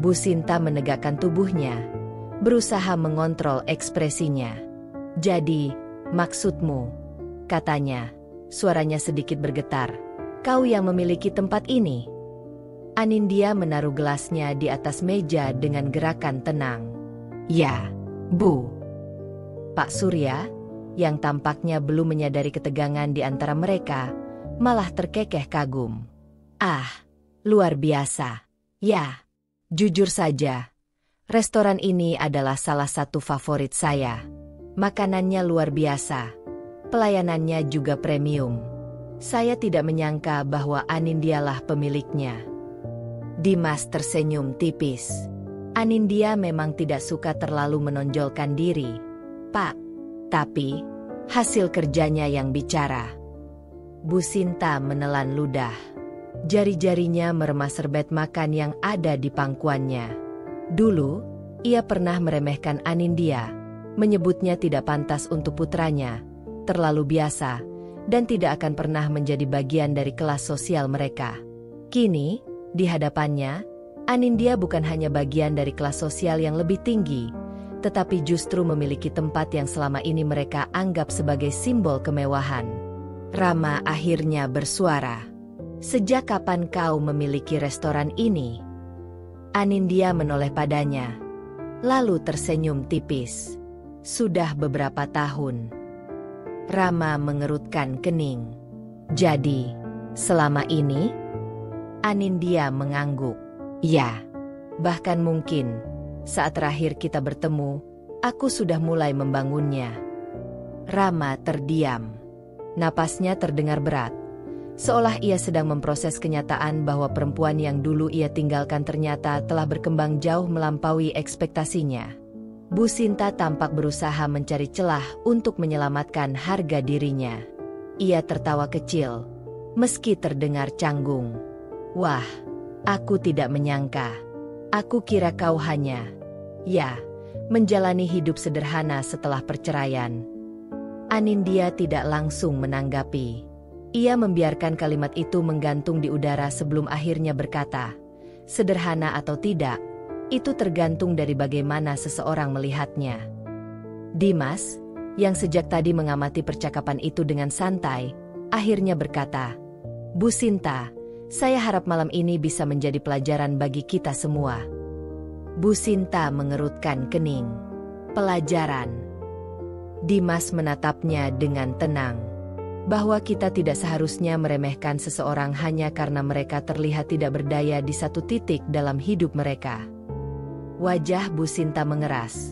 Bu Sinta menegakkan tubuhnya, berusaha mengontrol ekspresinya. "Jadi, maksudmu?" katanya, suaranya sedikit bergetar. "Kau yang memiliki tempat ini?" Anindya menaruh gelasnya di atas meja dengan gerakan tenang. "Ya, Bu." Pak Surya, yang tampaknya belum menyadari ketegangan di antara mereka, malah terkekeh kagum. "Ah, luar biasa. Ya, jujur saja, restoran ini adalah salah satu favorit saya. Makanannya luar biasa, pelayanannya juga premium. Saya tidak menyangka bahwa Anindyalah pemiliknya." Dimas tersenyum tipis. Anindya memang tidak suka terlalu menonjolkan diri, "Pak. Tapi, hasil kerjanya yang bicara." Bu Sinta menelan ludah. Jari-jarinya meremas serbet makan yang ada di pangkuannya. Dulu, ia pernah meremehkan Anindya, menyebutnya tidak pantas untuk putranya, terlalu biasa, dan tidak akan pernah menjadi bagian dari kelas sosial mereka. Kini, di hadapannya, Anindya bukan hanya bagian dari kelas sosial yang lebih tinggi, tetapi justru memiliki tempat yang selama ini mereka anggap sebagai simbol kemewahan. Rama akhirnya bersuara. "Sejak kapan kau memiliki restoran ini?" Anindya menoleh padanya, lalu tersenyum tipis. "Sudah beberapa tahun." Rama mengerutkan kening. "Jadi, selama ini?" Anindya mengangguk. "Ya, bahkan mungkin, saat terakhir kita bertemu, aku sudah mulai membangunnya." Rama terdiam. Napasnya terdengar berat, seolah ia sedang memproses kenyataan bahwa perempuan yang dulu ia tinggalkan ternyata telah berkembang jauh melampaui ekspektasinya. Bu Sinta tampak berusaha mencari celah untuk menyelamatkan harga dirinya. Ia tertawa kecil, meski terdengar canggung. "Wah, aku tidak menyangka. Aku kira kau hanya, ya, menjalani hidup sederhana setelah perceraian." Anindya tidak langsung menanggapi. Ia membiarkan kalimat itu menggantung di udara sebelum akhirnya berkata, "Sederhana atau tidak, itu tergantung dari bagaimana seseorang melihatnya." Dimas, yang sejak tadi mengamati percakapan itu dengan santai, akhirnya berkata, "Bu Sinta, saya harap malam ini bisa menjadi pelajaran bagi kita semua." Bu Sinta mengerutkan kening. "Pelajaran?" Dimas menatapnya dengan tenang. "Bahwa kita tidak seharusnya meremehkan seseorang hanya karena mereka terlihat tidak berdaya di satu titik dalam hidup mereka." Wajah Bu Sinta mengeras,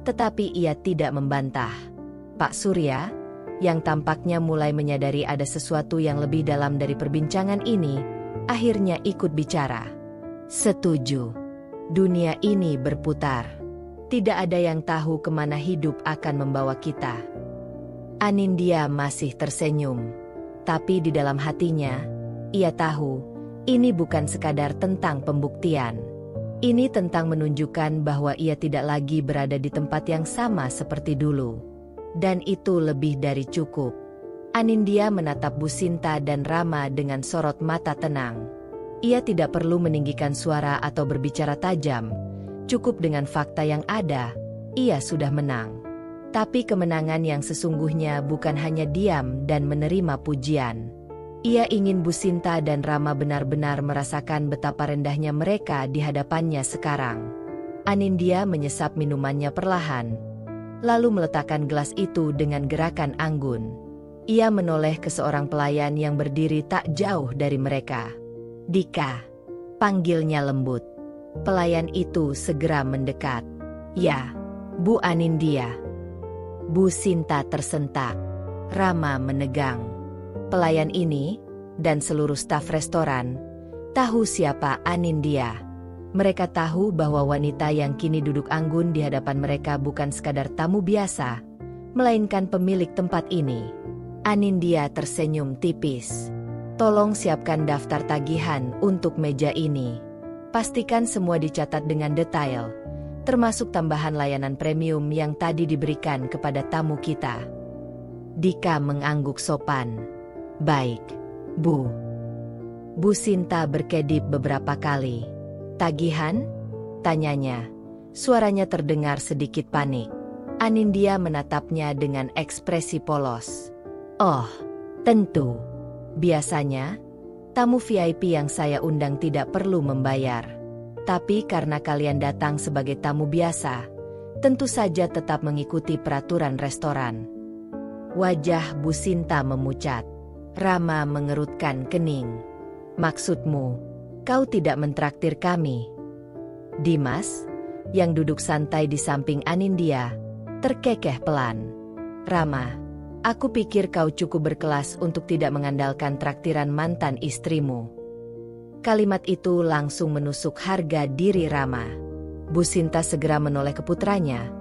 tetapi ia tidak membantah. Pak Surya, yang tampaknya mulai menyadari ada sesuatu yang lebih dalam dari perbincangan ini, akhirnya ikut bicara. "Setuju. Dunia ini berputar. Tidak ada yang tahu kemana hidup akan membawa kita." Anindya masih tersenyum. Tapi di dalam hatinya, ia tahu, ini bukan sekadar tentang pembuktian. Ini tentang menunjukkan bahwa ia tidak lagi berada di tempat yang sama seperti dulu. Dan itu lebih dari cukup. Anindya menatap Bu Sinta dan Rama dengan sorot mata tenang. Ia tidak perlu meninggikan suara atau berbicara tajam. Cukup dengan fakta yang ada, ia sudah menang. Tapi kemenangan yang sesungguhnya bukan hanya diam dan menerima pujian. Ia ingin Bu Sinta dan Rama benar-benar merasakan betapa rendahnya mereka di hadapannya sekarang. Anindya menyesap minumannya perlahan, lalu meletakkan gelas itu dengan gerakan anggun. Ia menoleh ke seorang pelayan yang berdiri tak jauh dari mereka. "Dika," panggilnya lembut. Pelayan itu segera mendekat. "Ya, Bu Anindya." Bu Sinta tersentak. Rama menegang. Pelayan ini, dan seluruh staf restoran, Tahu siapa Anindya? Mereka tahu bahwa wanita yang kini duduk anggun di hadapan mereka bukan sekadar tamu biasa, melainkan pemilik tempat ini. Anindya tersenyum tipis. Tolong siapkan daftar tagihan untuk meja ini. Pastikan semua dicatat dengan detail, termasuk tambahan layanan premium yang tadi diberikan kepada tamu kita. Dika mengangguk sopan. Baik, Bu. Bu Sinta berkedip beberapa kali. Tagihan? Tanyanya. Suaranya terdengar sedikit panik. Anindya menatapnya dengan ekspresi polos. Oh, tentu. Biasanya, tamu VIP yang saya undang tidak perlu membayar. Tapi karena kalian datang sebagai tamu biasa, tentu saja tetap mengikuti peraturan restoran. Wajah Bu Sinta memucat. Rama mengerutkan kening. Maksudmu, kau tidak mentraktir kami? Dimas, yang duduk santai di samping Anindya, terkekeh pelan. Rama, aku pikir kau cukup berkelas untuk tidak mengandalkan traktiran mantan istrimu. Kalimat itu langsung menusuk harga diri Rama. Bu Sinta segera menoleh ke putranya,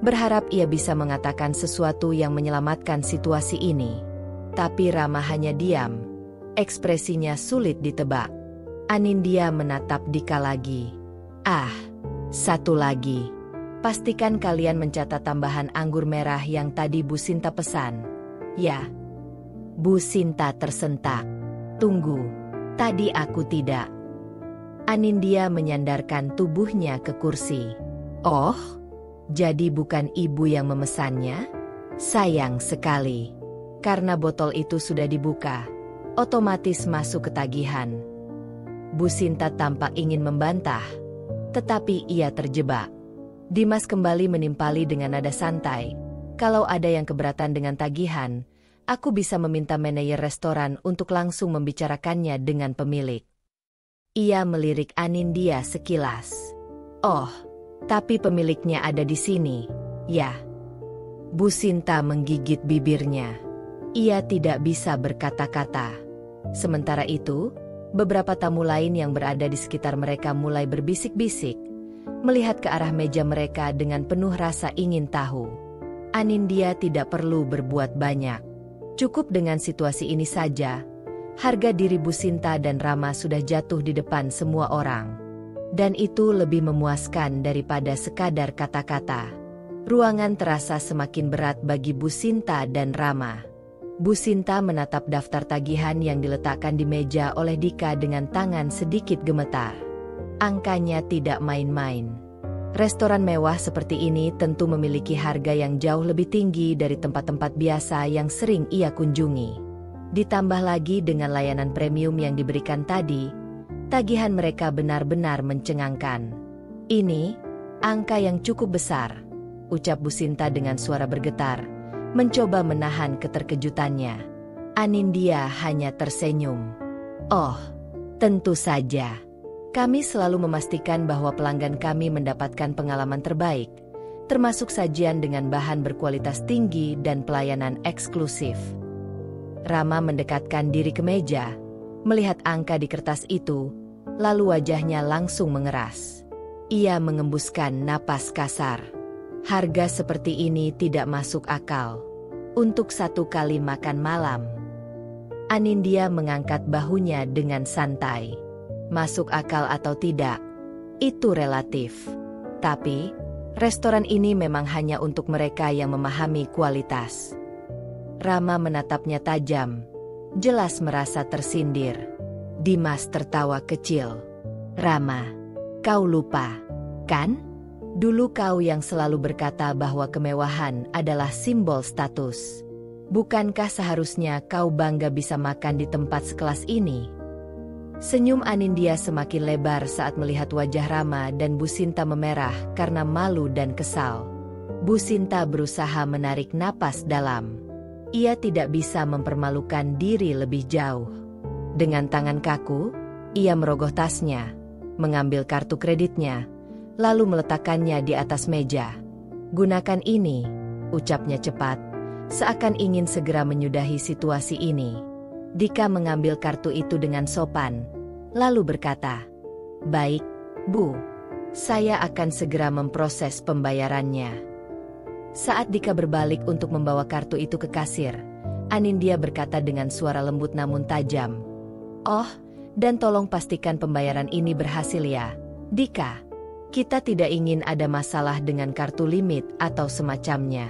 berharap ia bisa mengatakan sesuatu yang menyelamatkan situasi ini. Tapi Rama hanya diam. Ekspresinya sulit ditebak. Anindya menatap Dika lagi. Ah, satu lagi. Pastikan kalian mencatat tambahan anggur merah yang tadi Bu Sinta pesan. Ya. Bu Sinta tersentak. Tunggu, tadi aku tidak. Anindya menyandarkan tubuhnya ke kursi. Oh, jadi bukan ibu yang memesannya? Sayang sekali. Karena botol itu sudah dibuka, otomatis masuk ketagihan. Bu Sinta tampak ingin membantah, tetapi ia terjebak. Dimas kembali menimpali dengan nada santai. Kalau ada yang keberatan dengan tagihan, aku bisa meminta manajer restoran untuk langsung membicarakannya dengan pemilik. Ia melirik Anindya sekilas. Oh, tapi pemiliknya ada di sini, ya. Bu Sinta menggigit bibirnya. Ia tidak bisa berkata-kata. Sementara itu, beberapa tamu lain yang berada di sekitar mereka mulai berbisik-bisik, melihat ke arah meja mereka dengan penuh rasa ingin tahu. Anindya tidak perlu berbuat banyak. Cukup dengan situasi ini saja, harga diri Bu Sinta dan Rama sudah jatuh di depan semua orang. Dan itu lebih memuaskan daripada sekadar kata-kata. Ruangan terasa semakin berat bagi Bu Sinta dan Rama. Bu Sinta menatap daftar tagihan yang diletakkan di meja oleh Dika dengan tangan sedikit gemetar. Angkanya tidak main-main. Restoran mewah seperti ini tentu memiliki harga yang jauh lebih tinggi dari tempat-tempat biasa yang sering ia kunjungi. Ditambah lagi dengan layanan premium yang diberikan tadi, tagihan mereka benar-benar mencengangkan. Ini, angka yang cukup besar, ucap Bu Sinta dengan suara bergetar, mencoba menahan keterkejutannya. Anindya hanya tersenyum. Oh, tentu saja. Kami selalu memastikan bahwa pelanggan kami mendapatkan pengalaman terbaik, termasuk sajian dengan bahan berkualitas tinggi dan pelayanan eksklusif. Rama mendekatkan diri ke meja, melihat angka di kertas itu, lalu wajahnya langsung mengeras. Ia mengembuskan napas kasar. Harga seperti ini tidak masuk akal. Untuk satu kali makan malam. Anindya mengangkat bahunya dengan santai. Masuk akal atau tidak, itu relatif. Tapi, restoran ini memang hanya untuk mereka yang memahami kualitas. Rama menatapnya tajam, jelas merasa tersindir. Dimas tertawa kecil. Rama, kau lupa, kan? Dulu kau yang selalu berkata bahwa kemewahan adalah simbol status. Bukankah seharusnya kau bangga bisa makan di tempat sekelas ini? Senyum Anindya semakin lebar saat melihat wajah Rama dan Bu Sinta memerah karena malu dan kesal. Bu Sinta berusaha menarik napas dalam. Ia tidak bisa mempermalukan diri lebih jauh. Dengan tangan kaku, ia merogoh tasnya, mengambil kartu kreditnya, lalu meletakkannya di atas meja. Gunakan ini, ucapnya cepat, seakan ingin segera menyudahi situasi ini. Dika mengambil kartu itu dengan sopan, lalu berkata, "Baik, Bu. Saya akan segera memproses pembayarannya." Saat Dika berbalik untuk membawa kartu itu ke kasir, Anindya berkata dengan suara lembut namun tajam, "Oh, dan tolong pastikan pembayaran ini berhasil ya, Dika. Kita tidak ingin ada masalah dengan kartu limit atau semacamnya."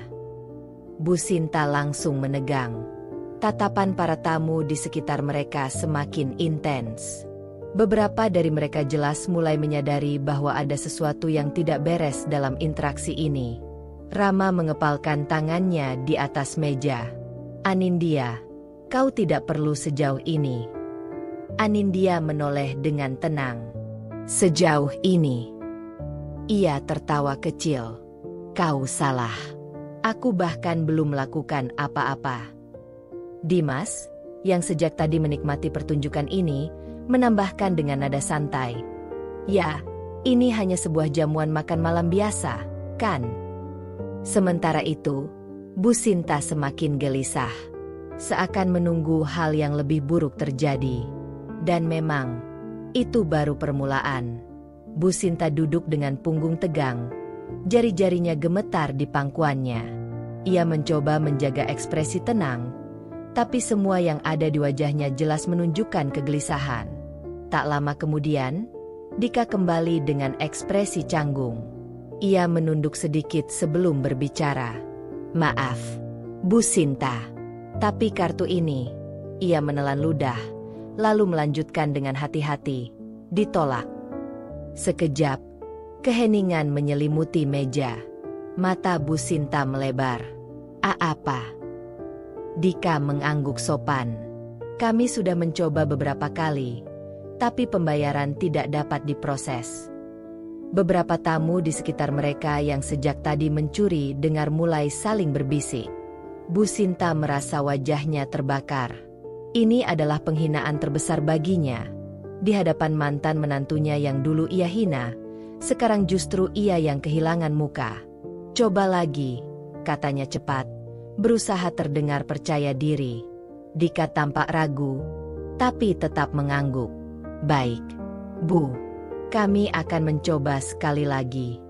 Bu Sinta langsung menegang. Tatapan para tamu di sekitar mereka semakin intens. Beberapa dari mereka jelas mulai menyadari bahwa ada sesuatu yang tidak beres dalam interaksi ini. Rama mengepalkan tangannya di atas meja. "Anindya, kau tidak perlu sejauh ini." Anindya menoleh dengan tenang. "Sejauh ini?" Ia tertawa kecil. "Kau salah. Aku bahkan belum melakukan apa-apa." Dimas, yang sejak tadi menikmati pertunjukan ini, menambahkan dengan nada santai, "Ya, ini hanya sebuah jamuan makan malam biasa, kan?" Sementara itu, Bu Sinta semakin gelisah. Seakan menunggu hal yang lebih buruk terjadi. Dan memang, itu baru permulaan. Bu Sinta duduk dengan punggung tegang. Jari-jarinya gemetar di pangkuannya. Ia mencoba menjaga ekspresi tenang, tapi semua yang ada di wajahnya jelas menunjukkan kegelisahan. Tak lama kemudian, Dika kembali dengan ekspresi canggung. Ia menunduk sedikit sebelum berbicara. "Maaf, Bu Sinta, tapi kartu ini," ia menelan ludah, lalu melanjutkan dengan hati-hati, "ditolak." Sekejap, keheningan menyelimuti meja. Mata Bu Sinta melebar. Apa?" Dika mengangguk sopan. "Kami sudah mencoba beberapa kali, tapi pembayaran tidak dapat diproses." Beberapa tamu di sekitar mereka yang sejak tadi mencuri dengar mulai saling berbisik. Bu Sinta merasa wajahnya terbakar. Ini adalah penghinaan terbesar baginya. Di hadapan mantan menantunya yang dulu ia hina, sekarang justru ia yang kehilangan muka. "Coba lagi," katanya cepat, berusaha terdengar percaya diri. Dika tampak ragu, tapi tetap mengangguk. "Baik, Bu. Kami akan mencoba sekali lagi."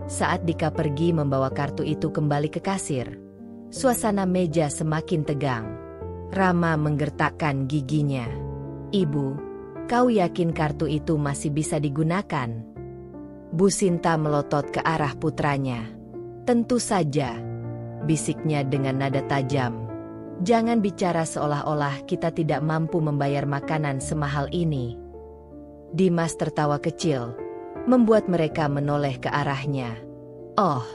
Saat Dika pergi membawa kartu itu kembali ke kasir, suasana meja semakin tegang. Rama menggertakkan giginya. "Ibu, kau yakin kartu itu masih bisa digunakan?" Bu Sinta melotot ke arah putranya. "Tentu saja," bisiknya dengan nada tajam. "Jangan bicara seolah-olah kita tidak mampu membayar makanan semahal ini." Dimas tertawa kecil, membuat mereka menoleh ke arahnya. "Oh,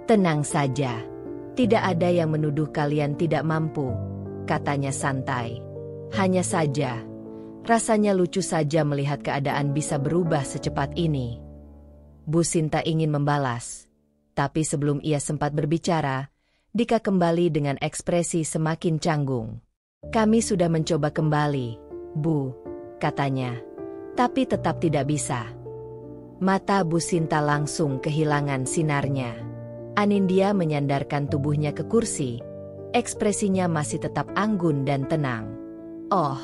tenang saja. Tidak ada yang menuduh kalian tidak mampu," katanya santai. "Hanya saja, rasanya lucu saja melihat keadaan bisa berubah secepat ini." Bu Sinta ingin membalas, tapi sebelum ia sempat berbicara, Dika kembali dengan ekspresi semakin canggung. "Kami sudah mencoba kembali, Bu," katanya, "tapi tetap tidak bisa." Mata Bu Sinta langsung kehilangan sinarnya. Anindya menyandarkan tubuhnya ke kursi. Ekspresinya masih tetap anggun dan tenang. "Oh,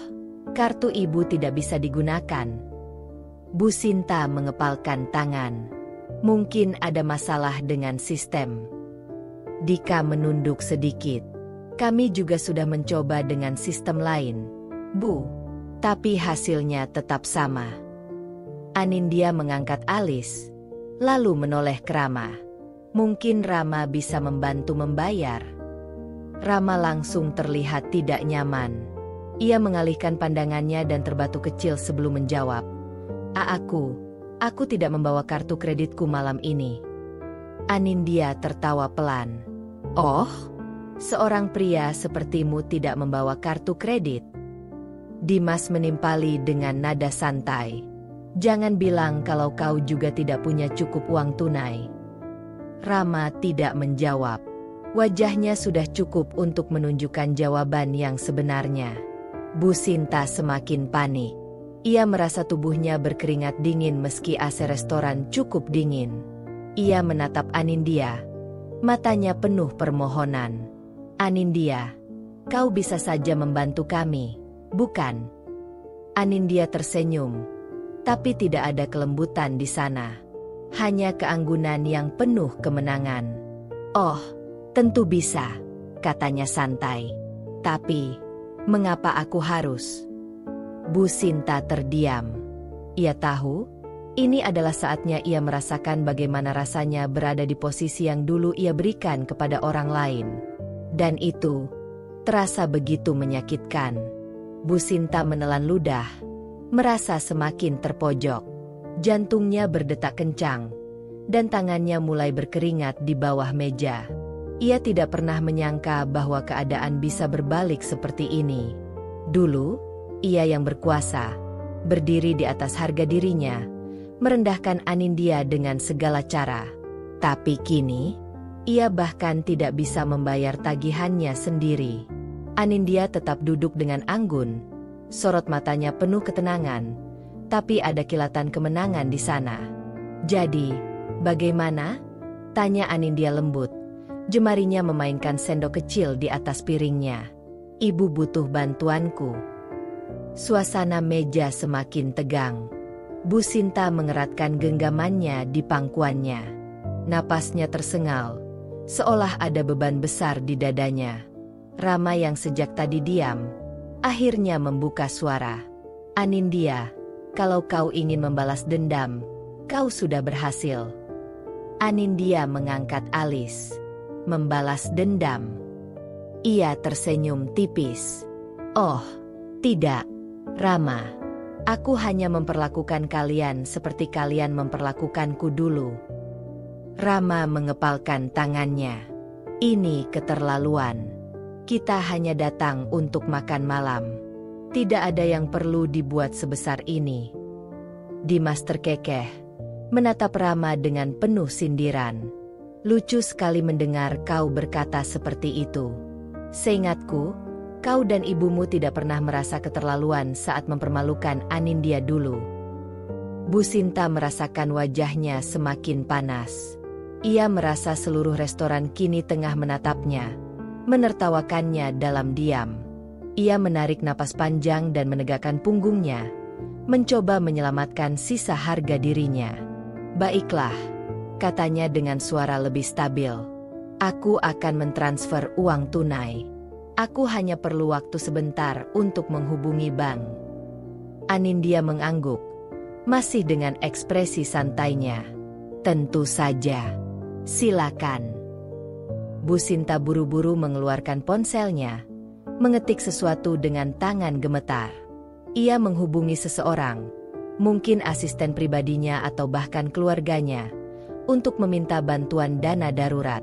kartu ibu tidak bisa digunakan." Bu Sinta mengepalkan tangan. "Mungkin ada masalah dengan sistem." Dika menunduk sedikit. "Kami juga sudah mencoba dengan sistem lain, Bu. Tapi hasilnya tetap sama." Anindya mengangkat alis, lalu menoleh ke Rama. "Mungkin Rama bisa membantu membayar." Rama langsung terlihat tidak nyaman. Ia mengalihkan pandangannya dan terbatu kecil sebelum menjawab. Aku tidak membawa kartu kreditku malam ini." Anindya tertawa pelan. "Oh, seorang pria sepertimu tidak membawa kartu kredit?" Dimas menimpali dengan nada santai. "Jangan bilang kalau kau juga tidak punya cukup uang tunai." Rama tidak menjawab. Wajahnya sudah cukup untuk menunjukkan jawaban yang sebenarnya. Bu Sinta semakin panik. Ia merasa tubuhnya berkeringat dingin meski AC restoran cukup dingin. Ia menatap Anindya. Matanya penuh permohonan. "Anindya, kau bisa saja membantu kami, bukan?" Anindya tersenyum, tapi tidak ada kelembutan di sana. Hanya keanggunan yang penuh kemenangan. "Oh, tentu bisa," katanya santai. "Tapi, mengapa aku harus?" Bu Sinta terdiam. Ia tahu, ini adalah saatnya ia merasakan bagaimana rasanya berada di posisi yang dulu ia berikan kepada orang lain. Dan itu terasa begitu menyakitkan. Bu Sinta menelan ludah, merasa semakin terpojok. Jantungnya berdetak kencang, dan tangannya mulai berkeringat di bawah meja. Ia tidak pernah menyangka bahwa keadaan bisa berbalik seperti ini. Dulu, ia yang berkuasa, berdiri di atas harga dirinya, merendahkan Anindya dengan segala cara. Tapi kini, ia bahkan tidak bisa membayar tagihannya sendiri. Anindya tetap duduk dengan anggun, sorot matanya penuh ketenangan, tapi ada kilatan kemenangan di sana. "Jadi, bagaimana?" tanya Anindya lembut. Jemarinya memainkan sendok kecil di atas piringnya. "Ibu butuh bantuanku." Suasana meja semakin tegang. Bu Sinta mengeratkan genggamannya di pangkuannya. Napasnya tersengal, seolah ada beban besar di dadanya. Rama yang sejak tadi diam, akhirnya membuka suara. "Anindya, kalau kau ingin membalas dendam, kau sudah berhasil." Anindya mengangkat alis. "Membalas dendam?" Ia tersenyum tipis. "Oh, tidak, Rama. Aku hanya memperlakukan kalian seperti kalian memperlakukanku dulu." Rama mengepalkan tangannya. "Ini keterlaluan. Kita hanya datang untuk makan malam. Tidak ada yang perlu dibuat sebesar ini." Dimas terkekeh, menatap Rama dengan penuh sindiran. "Lucu sekali mendengar kau berkata seperti itu. Seingatku, kau dan ibumu tidak pernah merasa keterlaluan saat mempermalukan Anindya dulu." Bu Sinta merasakan wajahnya semakin panas. Ia merasa seluruh restoran kini tengah menatapnya, menertawakannya dalam diam. Ia menarik napas panjang dan menegakkan punggungnya, mencoba menyelamatkan sisa harga dirinya. "Baiklah," katanya dengan suara lebih stabil. "Aku akan mentransfer uang tunai. Aku hanya perlu waktu sebentar untuk menghubungi bank." Anindya mengangguk, masih dengan ekspresi santainya. "Tentu saja. Silakan." Bu Sinta buru-buru mengeluarkan ponselnya, mengetik sesuatu dengan tangan gemetar. Ia menghubungi seseorang, mungkin asisten pribadinya atau bahkan keluarganya, untuk meminta bantuan dana darurat.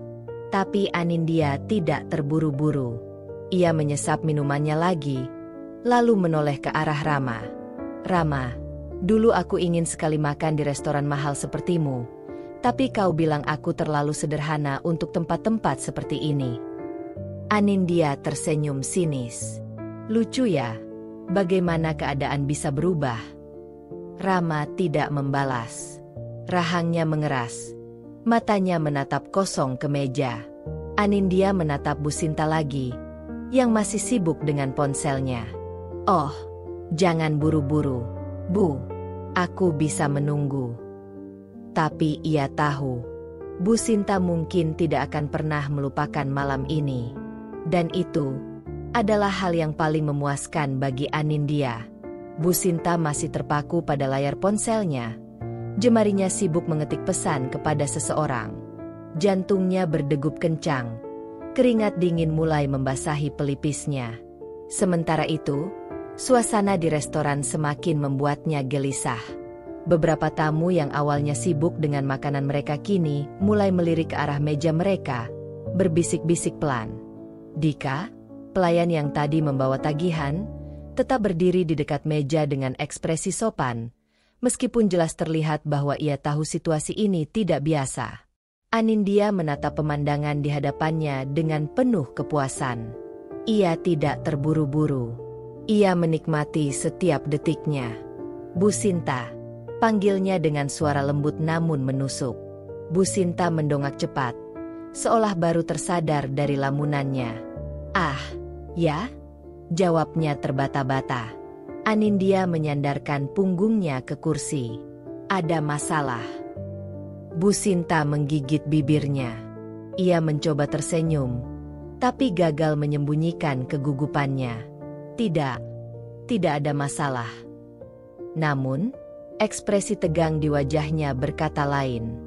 Tapi Anindya tidak terburu-buru. Ia menyesap minumannya lagi, lalu menoleh ke arah Rama. "Rama, dulu aku ingin sekali makan di restoran mahal sepertimu. Tapi kau bilang aku terlalu sederhana untuk tempat-tempat seperti ini." Anindya tersenyum sinis. "Lucu ya, bagaimana keadaan bisa berubah?" Rama tidak membalas. Rahangnya mengeras. Matanya menatap kosong ke meja. Anindya menatap Bu Sinta lagi, yang masih sibuk dengan ponselnya. "Oh, jangan buru-buru, Bu. Aku bisa menunggu." Tapi ia tahu, Bu Sinta mungkin tidak akan pernah melupakan malam ini. Dan itu adalah hal yang paling memuaskan bagi Anindya. Bu Sinta masih terpaku pada layar ponselnya. Jemarinya sibuk mengetik pesan kepada seseorang. Jantungnya berdegup kencang. Keringat dingin mulai membasahi pelipisnya. Sementara itu, suasana di restoran semakin membuatnya gelisah. Beberapa tamu yang awalnya sibuk dengan makanan mereka kini mulai melirik ke arah meja mereka, berbisik-bisik pelan. Dika, pelayan yang tadi membawa tagihan, tetap berdiri di dekat meja dengan ekspresi sopan, meskipun jelas terlihat bahwa ia tahu situasi ini tidak biasa. Anindya menatap pemandangan di hadapannya dengan penuh kepuasan. Ia tidak terburu-buru. Ia menikmati setiap detiknya. "Bu Sinta," panggilnya dengan suara lembut namun menusuk. Bu Sinta mendongak cepat, seolah baru tersadar dari lamunannya. "Ah, ya?" jawabnya terbata-bata. Anindya menyandarkan punggungnya ke kursi. Ada masalah. Bu Sinta menggigit bibirnya. Ia mencoba tersenyum, tapi gagal menyembunyikan kegugupannya. Tidak ada masalah. Namun, ekspresi tegang di wajahnya berkata lain.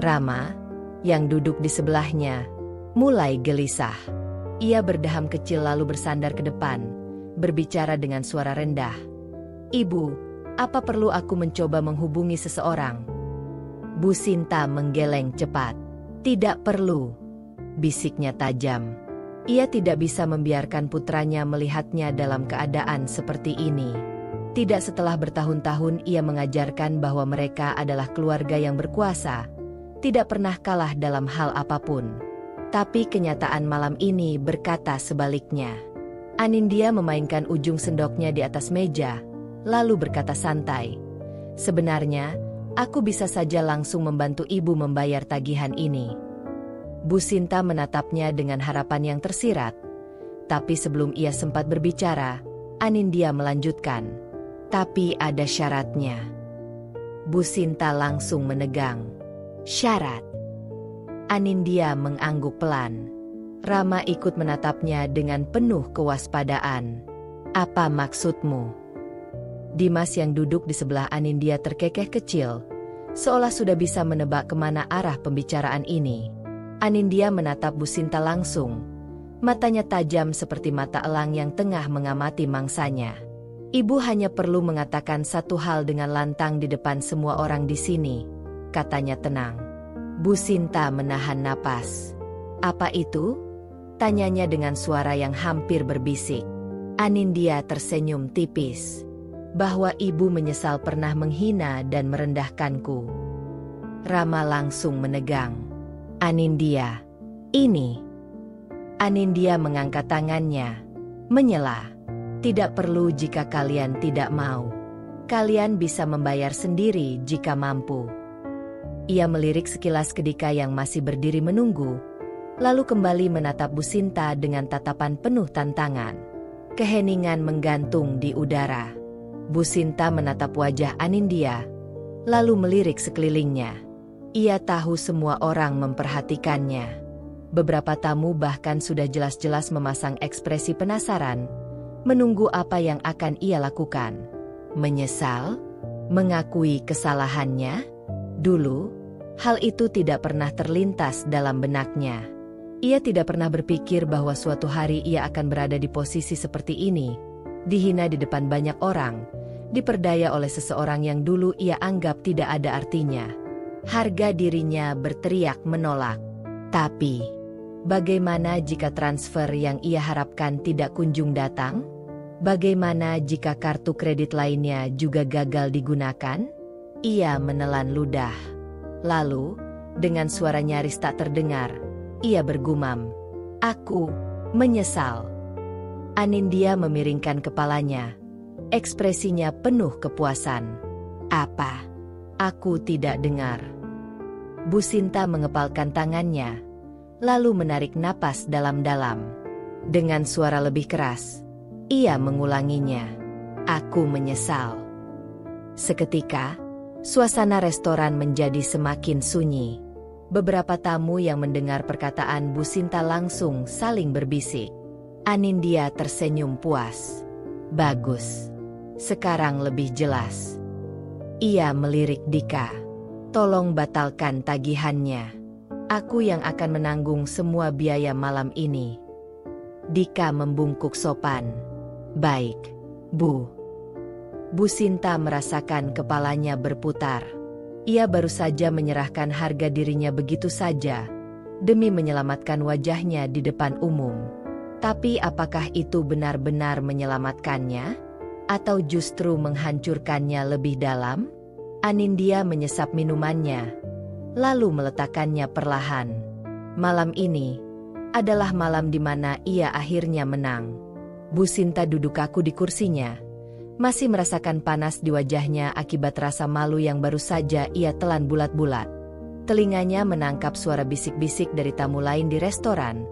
Rama, yang duduk di sebelahnya, mulai gelisah. Ia berdeham kecil lalu bersandar ke depan, berbicara dengan suara rendah. Ibu, apa perlu aku mencoba menghubungi seseorang? Bu Sinta menggeleng cepat. Tidak perlu, bisiknya tajam. Ia tidak bisa membiarkan putranya melihatnya dalam keadaan seperti ini. Tidak setelah bertahun-tahun ia mengajarkan bahwa mereka adalah keluarga yang berkuasa, tidak pernah kalah dalam hal apapun. Tapi kenyataan malam ini berkata sebaliknya. Anindya memainkan ujung sendoknya di atas meja, lalu berkata santai. Sebenarnya, aku bisa saja langsung membantu ibu membayar tagihan ini. Bu Sinta menatapnya dengan harapan yang tersirat. Tapi sebelum ia sempat berbicara, Anindya melanjutkan. Tapi ada syaratnya. Bu Sinta langsung menegang. Syarat? Anindya mengangguk pelan. Rama ikut menatapnya dengan penuh kewaspadaan. Apa maksudmu? Dimas yang duduk di sebelah Anindya terkekeh kecil, seolah sudah bisa menebak kemana arah pembicaraan ini. Anindya menatap Bu Sinta langsung. Matanya tajam seperti mata elang yang tengah mengamati mangsanya. Ibu hanya perlu mengatakan satu hal dengan lantang di depan semua orang di sini, katanya tenang. Bu Sinta menahan napas. Apa itu? Tanyanya dengan suara yang hampir berbisik. Anindya tersenyum tipis. Bahwa ibu menyesal pernah menghina dan merendahkanku. Rama langsung menegang. Anindya, ini. Anindya mengangkat tangannya, menyela. Tidak perlu jika kalian tidak mau. Kalian bisa membayar sendiri jika mampu. Ia melirik sekilas ke Dika yang masih berdiri menunggu, lalu kembali menatap Bu Sinta dengan tatapan penuh tantangan. Keheningan menggantung di udara. Bu Sinta menatap wajah Anindya, lalu melirik sekelilingnya. Ia tahu semua orang memperhatikannya. Beberapa tamu bahkan sudah jelas-jelas memasang ekspresi penasaran, menunggu apa yang akan ia lakukan. Menyesal? Mengakui kesalahannya? Dulu, hal itu tidak pernah terlintas dalam benaknya. Ia tidak pernah berpikir bahwa suatu hari ia akan berada di posisi seperti ini, dihina di depan banyak orang, diperdaya oleh seseorang yang dulu ia anggap tidak ada artinya. Harga dirinya berteriak menolak. Tapi, bagaimana jika transfer yang ia harapkan tidak kunjung datang? Bagaimana jika kartu kredit lainnya juga gagal digunakan? Ia menelan ludah. Lalu, dengan suara nyaris tak terdengar, ia bergumam. Aku menyesal. Anindya memiringkan kepalanya. Ekspresinya penuh kepuasan. Apa? Aku tidak dengar. Bu Sinta mengepalkan tangannya, lalu menarik napas dalam-dalam. Dengan suara lebih keras, ia mengulanginya. Aku menyesal. Seketika, suasana restoran menjadi semakin sunyi. Beberapa tamu yang mendengar perkataan Bu Sinta langsung saling berbisik. Anindya tersenyum puas. Bagus. Sekarang lebih jelas. Ia melirik Dika. Tolong batalkan tagihannya. Aku yang akan menanggung semua biaya malam ini. Dika membungkuk sopan. Baik, Bu. Bu Sinta merasakan kepalanya berputar. Ia baru saja menyerahkan harga dirinya begitu saja, demi menyelamatkan wajahnya di depan umum. Tapi apakah itu benar-benar menyelamatkannya? Atau justru menghancurkannya lebih dalam? Anindya menyesap minumannya, lalu meletakkannya perlahan. Malam ini adalah malam di mana ia akhirnya menang. Bu Sinta duduk kaku di kursinya, masih merasakan panas di wajahnya akibat rasa malu yang baru saja ia telan bulat-bulat. Telinganya menangkap suara bisik-bisik dari tamu lain di restoran,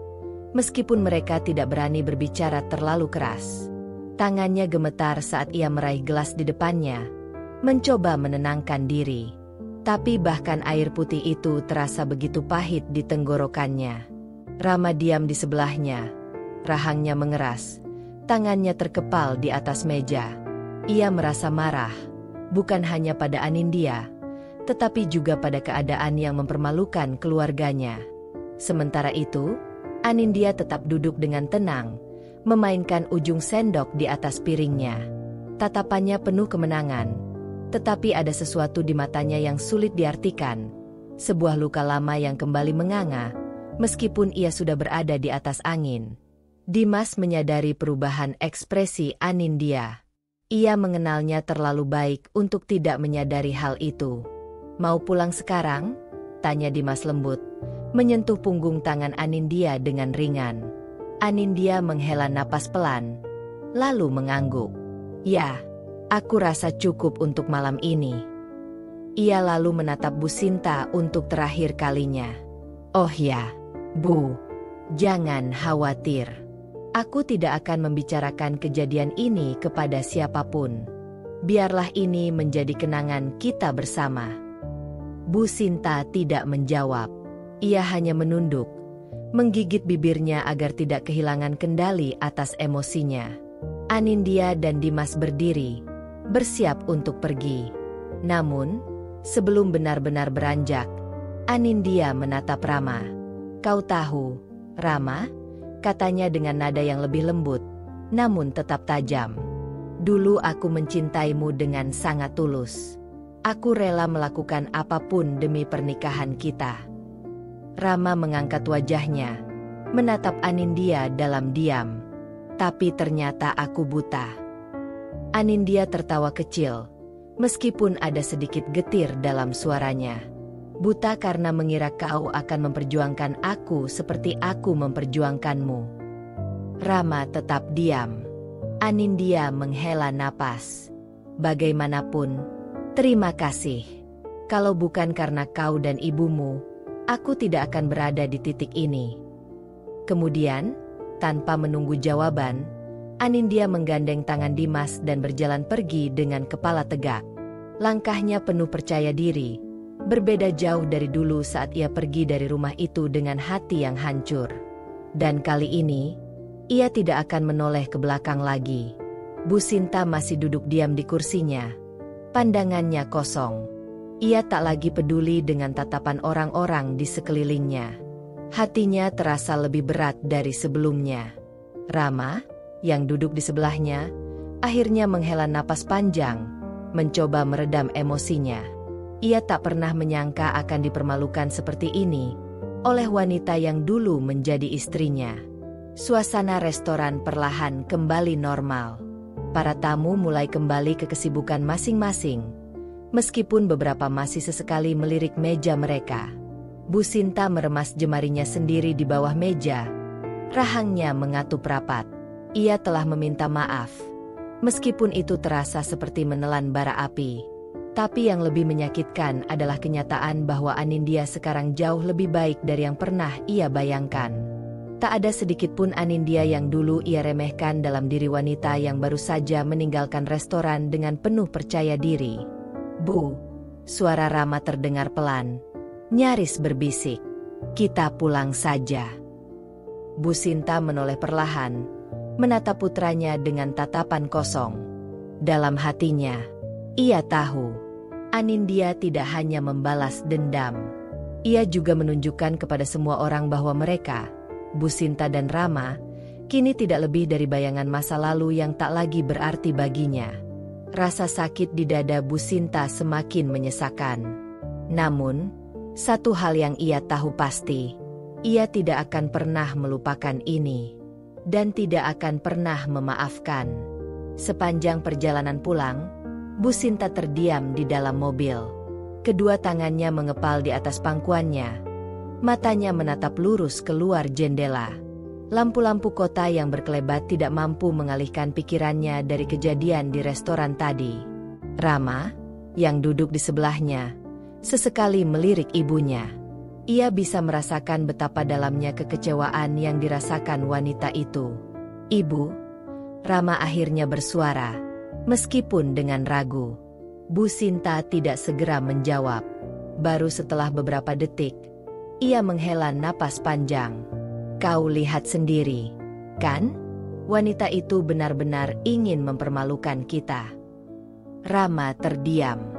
meskipun mereka tidak berani berbicara terlalu keras. Tangannya gemetar saat ia meraih gelas di depannya, mencoba menenangkan diri. Tapi bahkan air putih itu terasa begitu pahit di tenggorokannya. Rama diam di sebelahnya. Rahangnya mengeras. Tangannya terkepal di atas meja. Ia merasa marah, bukan hanya pada Anindya, tetapi juga pada keadaan yang mempermalukan keluarganya. Sementara itu, Anindya tetap duduk dengan tenang, memainkan ujung sendok di atas piringnya. Tatapannya penuh kemenangan, tetapi ada sesuatu di matanya yang sulit diartikan. Sebuah luka lama yang kembali menganga, meskipun ia sudah berada di atas angin. Dimas menyadari perubahan ekspresi Anindya. Ia mengenalnya terlalu baik untuk tidak menyadari hal itu. "Mau pulang sekarang?" tanya Dimas lembut, menyentuh punggung tangan Anindya dengan ringan. Anindya menghela napas pelan, lalu mengangguk. "Ya, aku rasa cukup untuk malam ini." Ia lalu menatap Bu Sinta untuk terakhir kalinya. "Oh ya, Bu, jangan khawatir. Aku tidak akan membicarakan kejadian ini kepada siapapun. Biarlah ini menjadi kenangan kita bersama." Bu Sinta tidak menjawab. Ia hanya menunduk, menggigit bibirnya agar tidak kehilangan kendali atas emosinya. Anindya dan Dimas berdiri, bersiap untuk pergi. Namun, sebelum benar-benar beranjak, Anindya menatap Rama. "Kau tahu, Rama?" katanya dengan nada yang lebih lembut, namun tetap tajam. "Dulu aku mencintaimu dengan sangat tulus. Aku rela melakukan apapun demi pernikahan kita." Rama mengangkat wajahnya, menatap Anindya dalam diam. "Tapi ternyata aku buta." Anindya tertawa kecil, meskipun ada sedikit getir dalam suaranya. "Buta karena mengira kau akan memperjuangkan aku seperti aku memperjuangkanmu." Rama tetap diam. Anindya menghela napas. "Bagaimanapun, terima kasih. Kalau bukan karena kau dan ibumu, aku tidak akan berada di titik ini." Kemudian, tanpa menunggu jawaban, Anindya menggandeng tangan Dimas dan berjalan pergi dengan kepala tegak. Langkahnya penuh percaya diri, berbeda jauh dari dulu saat ia pergi dari rumah itu dengan hati yang hancur. Dan kali ini, ia tidak akan menoleh ke belakang lagi. Bu Sinta masih duduk diam di kursinya. Pandangannya kosong. Ia tak lagi peduli dengan tatapan orang-orang di sekelilingnya. Hatinya terasa lebih berat dari sebelumnya. Rama, yang duduk di sebelahnya, akhirnya menghela napas panjang, mencoba meredam emosinya. Ia tak pernah menyangka akan dipermalukan seperti ini oleh wanita yang dulu menjadi istrinya. Suasana restoran perlahan kembali normal. Para tamu mulai kembali ke kesibukan masing-masing, meskipun beberapa masih sesekali melirik meja mereka. Bu Sinta meremas jemarinya sendiri di bawah meja. Rahangnya mengatup rapat. Ia telah meminta maaf, meskipun itu terasa seperti menelan bara api. Tapi yang lebih menyakitkan adalah kenyataan bahwa Anindya sekarang jauh lebih baik dari yang pernah ia bayangkan. Tak ada sedikit pun Anindya yang dulu ia remehkan dalam diri wanita yang baru saja meninggalkan restoran dengan penuh percaya diri. "Bu," suara Rama terdengar pelan, nyaris berbisik, "kita pulang saja." Bu Sinta menoleh perlahan, menatap putranya dengan tatapan kosong. Dalam hatinya, ia tahu, Anindya tidak hanya membalas dendam. Ia juga menunjukkan kepada semua orang bahwa mereka, Bu Sinta dan Rama, kini tidak lebih dari bayangan masa lalu yang tak lagi berarti baginya. Rasa sakit di dada Bu Sinta semakin menyesakan. Namun, satu hal yang ia tahu pasti, ia tidak akan pernah melupakan ini, dan tidak akan pernah memaafkan. Sepanjang perjalanan pulang, Bu Sinta terdiam di dalam mobil. Kedua tangannya mengepal di atas pangkuannya. Matanya menatap lurus keluar jendela. Lampu-lampu kota yang berkelebat tidak mampu mengalihkan pikirannya dari kejadian di restoran tadi. Rama, yang duduk di sebelahnya, sesekali melirik ibunya. Ia bisa merasakan betapa dalamnya kekecewaan yang dirasakan wanita itu. "Ibu, Rama akhirnya bersuara, meskipun dengan ragu. Bu Sinta tidak segera menjawab. Baru setelah beberapa detik, ia menghela napas panjang. Kau lihat sendiri, kan? Wanita itu benar-benar ingin mempermalukan kita. Rama terdiam.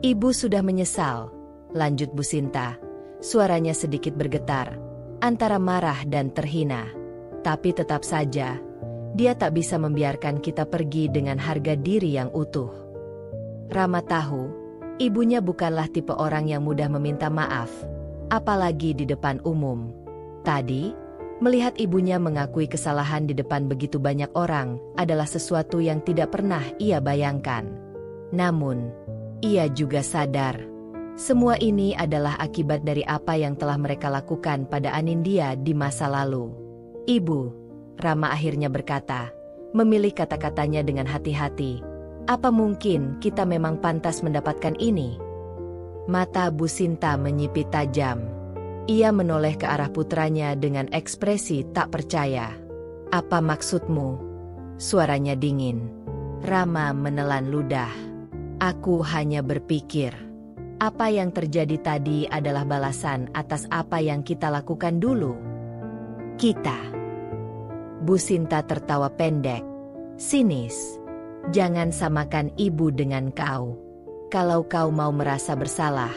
Ibu sudah menyesal, lanjut Bu Sinta. Suaranya sedikit bergetar, antara marah dan terhina. Tapi tetap saja, dia tak bisa membiarkan kita pergi dengan harga diri yang utuh. Rama tahu, ibunya bukanlah tipe orang yang mudah meminta maaf, apalagi di depan umum. Tadi, melihat ibunya mengakui kesalahan di depan begitu banyak orang adalah sesuatu yang tidak pernah ia bayangkan. Namun, ia juga sadar, semua ini adalah akibat dari apa yang telah mereka lakukan pada Anindya di masa lalu. Ibu, Rama akhirnya berkata, memilih kata-katanya dengan hati-hati. Apa mungkin kita memang pantas mendapatkan ini? Mata Bu Sinta menyipit tajam. Ia menoleh ke arah putranya dengan ekspresi tak percaya. Apa maksudmu? Suaranya dingin. Rama menelan ludah. Aku hanya berpikir, apa yang terjadi tadi adalah balasan atas apa yang kita lakukan dulu. Kita. Bu Sinta tertawa pendek, sinis. Jangan samakan ibu dengan kau. Kalau kau mau merasa bersalah,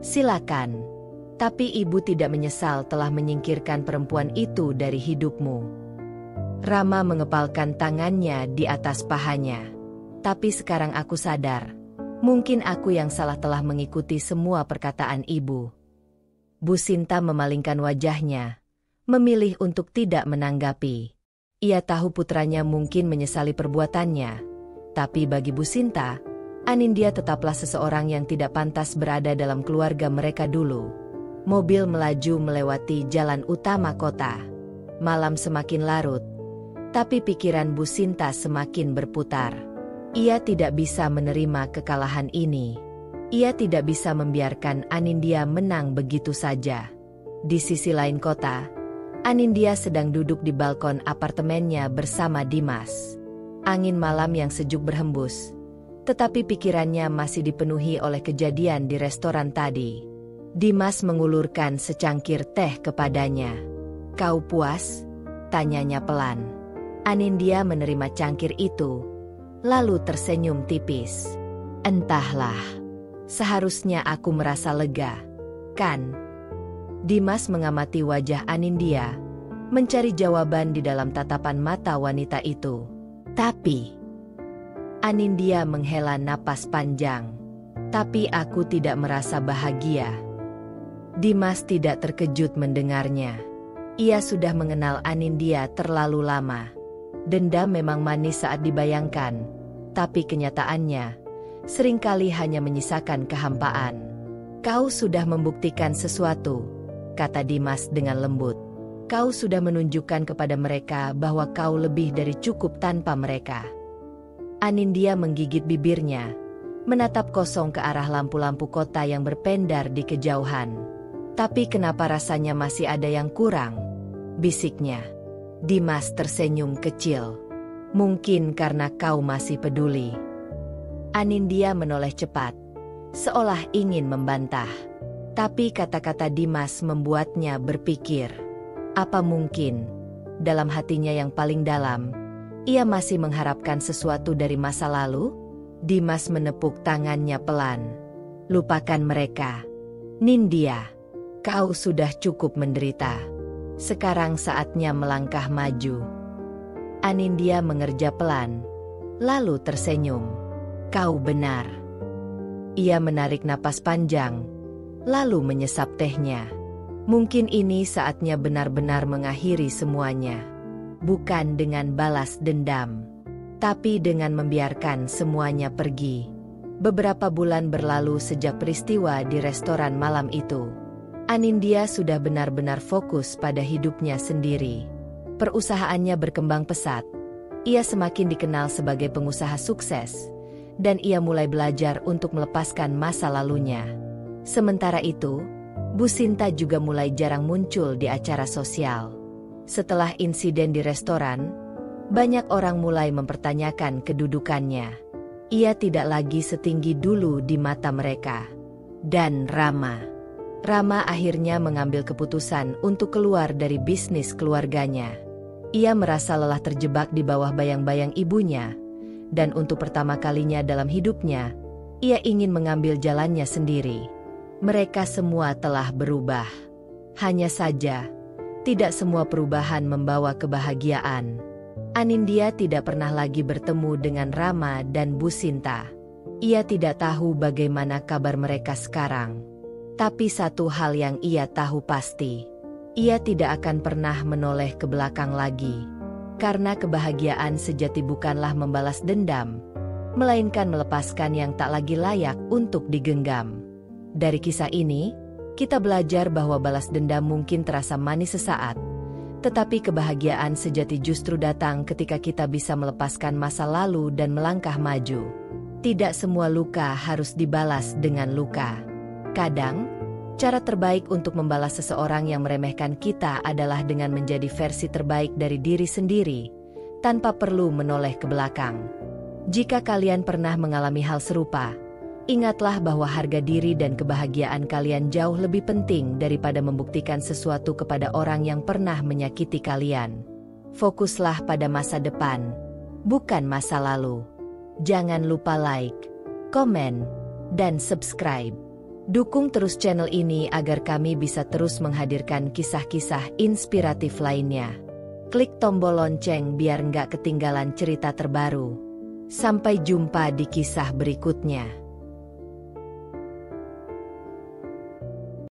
silakan. Tapi ibu tidak menyesal telah menyingkirkan perempuan itu dari hidupmu. Rama mengepalkan tangannya di atas pahanya. Tapi sekarang aku sadar, mungkin aku yang salah telah mengikuti semua perkataan ibu. Bu Sinta memalingkan wajahnya, memilih untuk tidak menanggapi. Ia tahu putranya mungkin menyesali perbuatannya, tapi bagi Bu Sinta, Anindya tetaplah seseorang yang tidak pantas berada dalam keluarga mereka dulu. Mobil melaju melewati jalan utama kota. Malam semakin larut, tapi pikiran Bu Sinta semakin berputar. Ia tidak bisa menerima kekalahan ini. Ia tidak bisa membiarkan Anindya menang begitu saja. Di sisi lain kota, Anindya sedang duduk di balkon apartemennya bersama Dimas. Angin malam yang sejuk berhembus, tetapi pikirannya masih dipenuhi oleh kejadian di restoran tadi. Dimas mengulurkan secangkir teh kepadanya. Kau puas? Tanyanya pelan. Anindya menerima cangkir itu, lalu tersenyum tipis. Entahlah, seharusnya aku merasa lega, kan? Dimas mengamati wajah Anindya, mencari jawaban di dalam tatapan mata wanita itu. Tapi, Anindya menghela napas panjang. Tapi aku tidak merasa bahagia. Dimas tidak terkejut mendengarnya. Ia sudah mengenal Anindya terlalu lama. Dendam memang manis saat dibayangkan, tapi kenyataannya seringkali hanya menyisakan kehampaan. Kau sudah membuktikan sesuatu, kata Dimas dengan lembut. Kau sudah menunjukkan kepada mereka bahwa kau lebih dari cukup tanpa mereka. Anindya menggigit bibirnya, menatap kosong ke arah lampu-lampu kota yang berpendar di kejauhan. Tapi kenapa rasanya masih ada yang kurang? Bisiknya. Dimas tersenyum kecil. Mungkin karena kau masih peduli. Anindya menoleh cepat, seolah ingin membantah. Tapi kata-kata Dimas membuatnya berpikir. Apa mungkin, dalam hatinya yang paling dalam, ia masih mengharapkan sesuatu dari masa lalu? Dimas menepuk tangannya pelan. Lupakan mereka. Nindya, kau sudah cukup menderita. Sekarang saatnya melangkah maju. Anindya mengerja pelan, lalu tersenyum. Kau benar. Ia menarik napas panjang, lalu menyesap tehnya. Mungkin ini saatnya benar-benar mengakhiri semuanya. Bukan dengan balas dendam, tapi dengan membiarkan semuanya pergi. Beberapa bulan berlalu sejak peristiwa di restoran malam itu. Anindya sudah benar-benar fokus pada hidupnya sendiri. Perusahaannya berkembang pesat. Ia semakin dikenal sebagai pengusaha sukses, dan ia mulai belajar untuk melepaskan masa lalunya. Sementara itu, Bu Sinta juga mulai jarang muncul di acara sosial. Setelah insiden di restoran, Banyak orang mulai mempertanyakan kedudukannya. Ia tidak lagi setinggi dulu di mata mereka. Dan Rama akhirnya mengambil keputusan untuk keluar dari bisnis keluarganya. Ia merasa lelah terjebak di bawah bayang-bayang ibunya, dan untuk pertama kalinya dalam hidupnya, ia ingin mengambil jalannya sendiri. Mereka semua telah berubah. Hanya saja, tidak semua perubahan membawa kebahagiaan. Anindya tidak pernah lagi bertemu dengan Rama dan Bu Sinta. Ia tidak tahu bagaimana kabar mereka sekarang. Tapi satu hal yang ia tahu pasti, ia tidak akan pernah menoleh ke belakang lagi. Karena kebahagiaan sejati bukanlah membalas dendam, melainkan melepaskan yang tak lagi layak untuk digenggam. Dari kisah ini, kita belajar bahwa balas dendam mungkin terasa manis sesaat, tetapi kebahagiaan sejati justru datang ketika kita bisa melepaskan masa lalu dan melangkah maju. Tidak semua luka harus dibalas dengan luka. Kadang, cara terbaik untuk membalas seseorang yang meremehkan kita adalah dengan menjadi versi terbaik dari diri sendiri, tanpa perlu menoleh ke belakang. Jika kalian pernah mengalami hal serupa, ingatlah bahwa harga diri dan kebahagiaan kalian jauh lebih penting daripada membuktikan sesuatu kepada orang yang pernah menyakiti kalian. Fokuslah pada masa depan, bukan masa lalu. Jangan lupa like, komen, dan subscribe. Dukung terus channel ini agar kami bisa terus menghadirkan kisah-kisah inspiratif lainnya. Klik tombol lonceng biar nggak ketinggalan cerita terbaru. Sampai jumpa di kisah berikutnya.